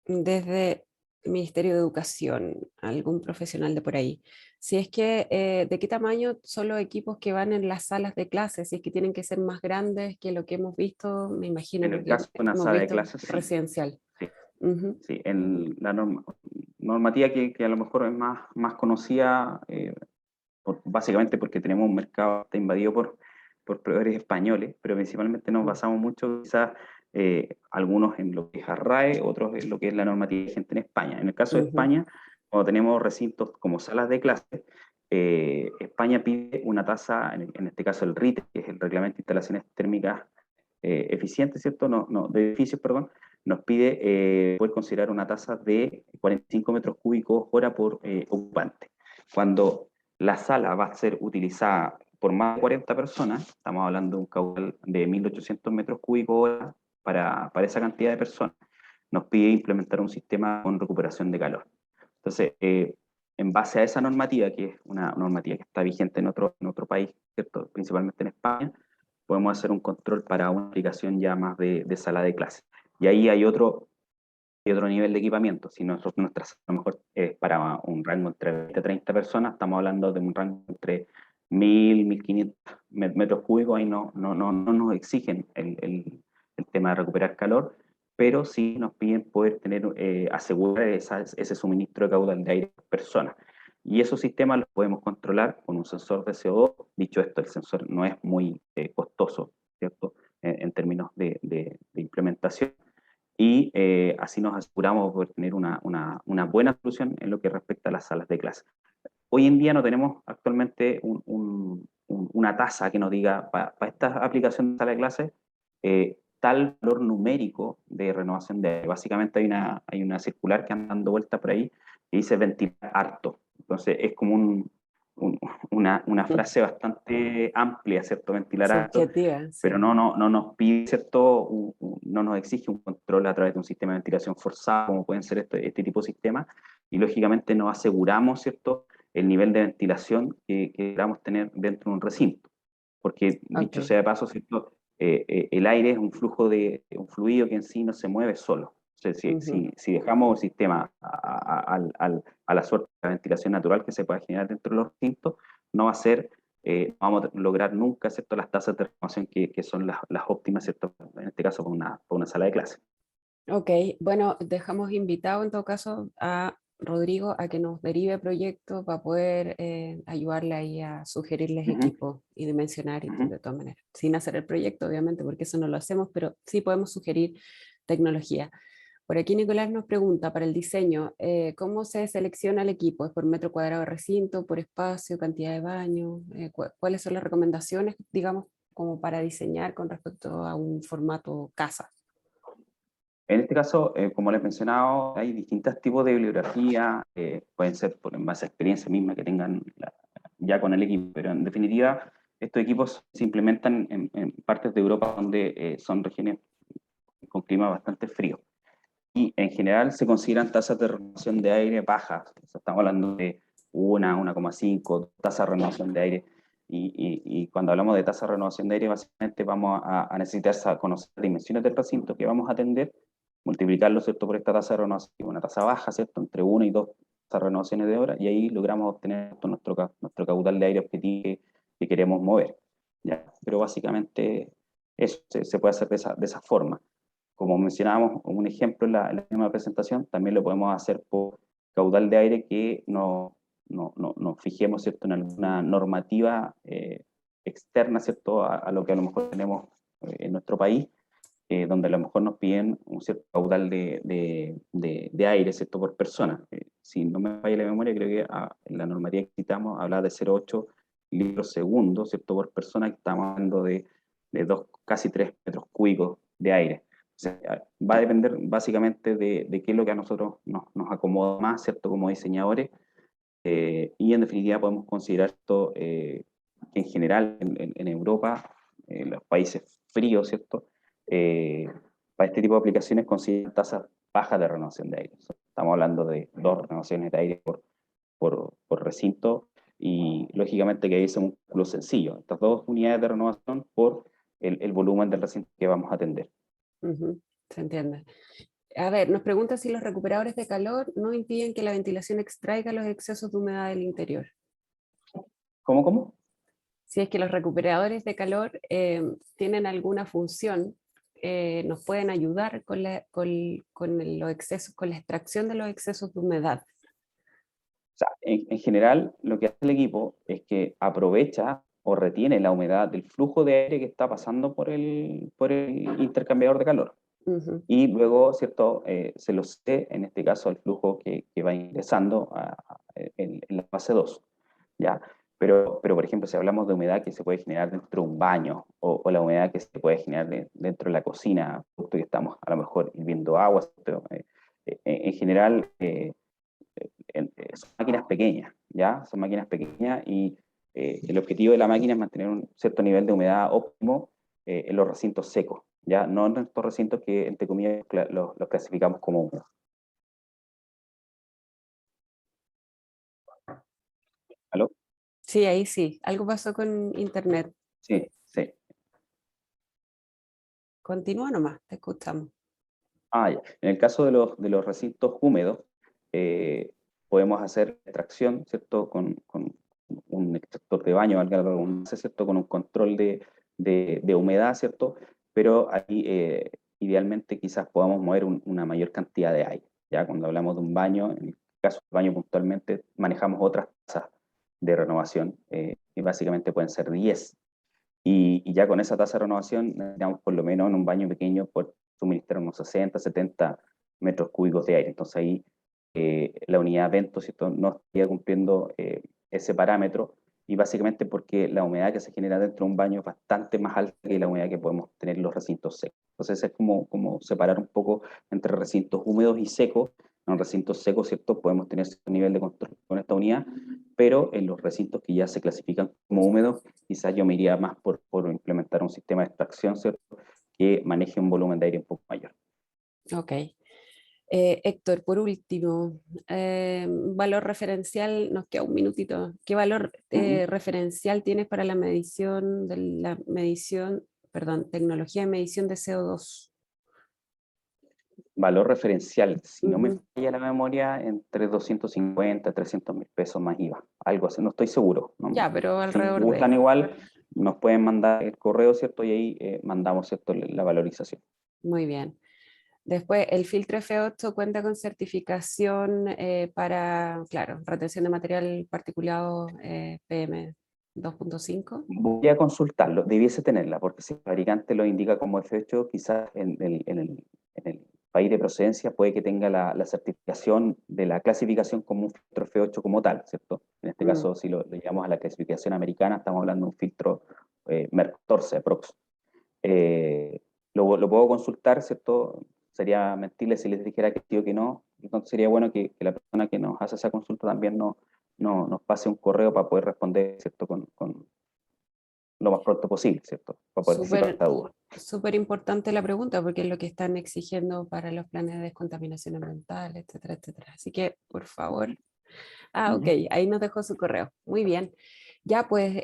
desde el Ministerio de Educación, algún profesional de por ahí, si es que de qué tamaño son los equipos que van en las salas de clases, si es que tienen que ser más grandes que lo que hemos visto, me imagino, En el porque caso de una hemos sala de visto clases, sí. residencial. Sí. Ujú. Sí, en la normativa que a lo mejor es más conocida, básicamente porque tenemos un mercado que está invadido por proveedores españoles, pero principalmente nos basamos mucho, quizás algunos en lo que es ARRAE, otros en lo que es la normativa vigente en España. En el caso de Ujú. España, cuando tenemos recintos como salas de clase, España pide una tasa, en este caso el RIT, que es el Reglamento de Instalaciones Térmicas Eficientes, ¿cierto? De edificios, perdón, nos pide poder considerar una tasa de 45 metros cúbicos hora por ocupante. Cuando la sala va a ser utilizada por más de 40 personas, estamos hablando de un caudal de 1.800 metros cúbicos hora para esa cantidad de personas, nos pide implementar un sistema con recuperación de calor. Entonces, en base a esa normativa, que es una normativa que está vigente en otro país, ¿cierto? Principalmente en España, podemos hacer un control para una aplicación ya más de sala de clase. Y ahí hay otro nivel de equipamiento. Si nuestra sala a lo mejor es para un rango entre 20 y 30 personas, estamos hablando de un rango entre 1.000, 1.500 metros cúbicos, ahí no nos exigen el tema de recuperar calor, pero sí nos piden poder asegurar ese suministro de caudal de aire por persona. Y esos sistemas los podemos controlar con un sensor de CO2. Dicho esto, el sensor no es muy costoso, ¿cierto? En términos de implementación. Y así nos aseguramos de poder tener una buena solución en lo que respecta a las salas de clase. Hoy en día no tenemos actualmente una tasa que nos diga, para esta aplicación de sala de clase, tal valor numérico de renovación de aire. Básicamente hay una circular que anda dando vuelta por ahí que dice ventilar harto. Entonces es como una frase bastante amplia, ¿cierto? Ventilar harto, Subjetiva, pero sí. no nos pide, ¿cierto? No nos exige un control a través de un sistema de ventilación forzado, como pueden ser este tipo de sistemas, y lógicamente nos aseguramos, ¿cierto?, el nivel de ventilación que queramos tener dentro de un recinto. Porque, dicho Ok. sea de paso, ¿cierto?, el aire es un fluido que en sí no se mueve solo. O sea, Ujú. si dejamos el sistema a la suerte de la ventilación natural que se pueda generar dentro de los recintos, no va a ser, no vamos a lograr nunca, ¿cierto?, las tasas de renovación que son las óptimas, ¿cierto?, en este caso para una sala de clase. Ok, bueno, dejamos invitado en todo caso a Rodrigo a que nos derive proyectos para poder ayudarle ahí a sugerirles Uh -huh, equipos y dimensionar y uh de -huh. todas maneras, sin hacer el proyecto obviamente, porque eso no lo hacemos, pero sí podemos sugerir tecnología. Por aquí Nicolás nos pregunta para el diseño, ¿cómo se selecciona el equipo? ¿Es por metro cuadrado de recinto, por espacio, cantidad de baños? ¿Cuáles son las recomendaciones, digamos, como para diseñar con respecto a un formato casa? En este caso, como les he mencionado, hay distintos tipos de bibliografía, pueden ser en base a experiencia misma que tengan ya con el equipo, pero en definitiva, estos equipos se implementan en partes de Europa donde son regiones con clima bastante frío. Y en general se consideran tasas de renovación de aire bajas, o sea, estamos hablando de 1,5 tasas de renovación de aire. Y cuando hablamos de tasa de renovación de aire, básicamente vamos a necesitar conocer las dimensiones del recinto que vamos a atender, multiplicarlo, ¿cierto?, por esta tasa de renovación, una tasa baja, ¿cierto?, entre 1 y 2 renovaciones de hora, y ahí logramos obtener nuestro caudal de aire objetivo que queremos mover, ¿ya? Pero básicamente eso se puede hacer de esa forma. Como mencionábamos, como un ejemplo en la misma presentación, también lo podemos hacer por caudal de aire que nos fijemos, ¿cierto?, en alguna normativa externa, ¿cierto?, a lo que a lo mejor tenemos en nuestro país, donde a lo mejor nos piden un cierto caudal de aire, ¿cierto?, por persona. Si no me falla la memoria, creo que en la normativa que citamos habla de 0,8 litros segundo, ¿cierto?, por persona, que estamos hablando de casi 3 metros cúbicos de aire. O sea, va a depender básicamente de qué es lo que a nosotros nos acomoda más, ¿cierto?, como diseñadores, y en definitiva podemos considerar esto que en general en Europa, los países fríos, ¿cierto?, para este tipo de aplicaciones consideran tasas bajas de renovación de aire. Estamos hablando de 2 renovaciones de aire por recinto, y lógicamente que ahí es un cálculo sencillo. Estas 2 unidades de renovación por el volumen del recinto que vamos a atender. Ujú, se entiende. A ver, nos pregunta si los recuperadores de calor no impiden que la ventilación extraiga los excesos de humedad del interior. ¿Cómo? Si es que los recuperadores de calor tienen alguna función, nos pueden ayudar con los excesos, con la extracción de los excesos de humedad. O sea, en general, lo que hace el equipo es que aprovecha o retiene la humedad del flujo de aire que está pasando por el intercambiador de calor. Ujú. Y luego, ¿cierto?, se lo cede, en este caso, al flujo que va ingresando en la fase 2. ¿ya? Pero, por ejemplo, si hablamos de humedad que se puede generar dentro de un baño o la humedad que se puede generar dentro de la cocina, producto que estamos a lo mejor hirviendo agua, pero, en general son máquinas pequeñas, ¿ya? Son máquinas pequeñas y el objetivo de la máquina es mantener un cierto nivel de humedad óptimo en los recintos secos, ¿ya? No en estos recintos que, entre comillas, los clasificamos como húmedos. ¿Aló? Sí, ahí sí. Algo pasó con internet. Sí, sí. Continúa nomás, te escuchamos. Ah, ya. En el caso de los recintos húmedos, eh, podemos hacer extracción, ¿cierto? Con un extractor de baño, valga la redundancia, ¿cierto? Con un control de humedad, ¿cierto? Pero ahí, idealmente, quizás podamos mover una mayor cantidad de aire. Ya cuando hablamos de un baño, en el caso del baño puntualmente, manejamos otras tasas de renovación, y básicamente pueden ser 10. Y ya con esa tasa de renovación, necesitamos por lo menos en un baño pequeño poder suministrar unos 60, 70 metros cúbicos de aire. Entonces ahí la unidad Vento, ¿cierto? No estaría cumpliendo ese parámetro, y básicamente porque la humedad que se genera dentro de un baño es bastante más alta que la humedad que podemos tener en los recintos secos. Entonces es como separar un poco entre recintos húmedos y secos. En los recintos secos, ¿cierto? Podemos tener cierto nivel de control con esta unidad, pero en los recintos que ya se clasifican como húmedos, quizás yo me iría más por implementar un sistema de extracción, ¿cierto? Que maneje un volumen de aire un poco mayor. Ok. Héctor, por último, valor referencial, nos queda un minutito. ¿Qué valor referencial tienes para la medición perdón, tecnología de medición de CO2? Valor referencial, si no me Ujú. falla la memoria, entre 250 300 mil pesos más IVA, algo así, no estoy seguro. ¿No? Ya, pero Si alrededor gustan de. igual, nos pueden mandar el correo, ¿cierto? Y ahí mandamos, ¿cierto? La valorización. Muy bien. Después, el filtro F8 cuenta con certificación para, claro, retención de material particulado PM 2.5. Voy a consultarlo, debiese tenerla, porque si el fabricante lo indica como F8, quizás en el país de procedencia puede que tenga la certificación de la clasificación como un filtro F8 como tal, ¿cierto? En este Mm, caso, si lo llevamos a la clasificación americana, estamos hablando de un filtro MERC 14 aprox. Eh, lo puedo consultar, ¿cierto? Sería mentirle si les dijera que sí o que no. Entonces sería bueno que la persona que nos hace esa consulta también nos pase un correo para poder responder, ¿cierto? Con lo más pronto posible, ¿cierto? Para poder disipar súper, esta duda. súper importante la pregunta porque es lo que están exigiendo para los planes de descontaminación ambiental, etcétera, etcétera. Así que, por favor. Ah, ok, Ujú. ahí nos dejó su correo. Muy bien. Ya, pues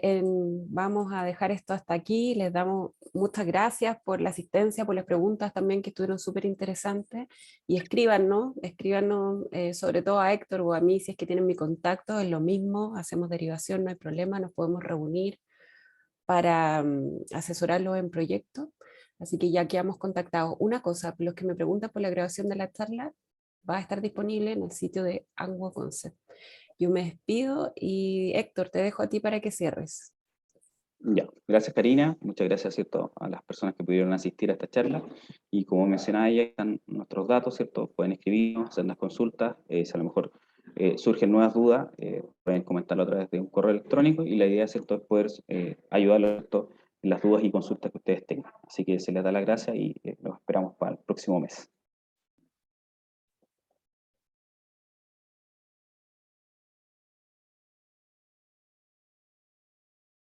vamos a dejar esto hasta aquí. Les damos muchas gracias por la asistencia, por las preguntas también que estuvieron súper interesantes. Y escríbanos sobre todo a Héctor o a mí si es que tienen mi contacto, es lo mismo, hacemos derivación, no hay problema, nos podemos reunir para asesorarlos en proyectos. Así que ya quedamos contactados. Una cosa, los que me preguntan por la grabación de la charla, va a estar disponible en el sitio de Angua Concept. Yo me despido y Héctor, te dejo a ti para que cierres. Ya, gracias Karina, muchas gracias, ¿cierto? A las personas que pudieron asistir a esta charla. Y como mencionaba ella, están nuestros datos, ¿cierto? Pueden escribirnos, hacer las consultas, si a lo mejor surgen nuevas dudas, pueden comentarlo a través de un correo electrónico, y la idea, ¿cierto?, es poder ayudarlos, ¿cierto?, en las dudas y consultas que ustedes tengan. Así que se les da la gracia y los esperamos para el próximo mes.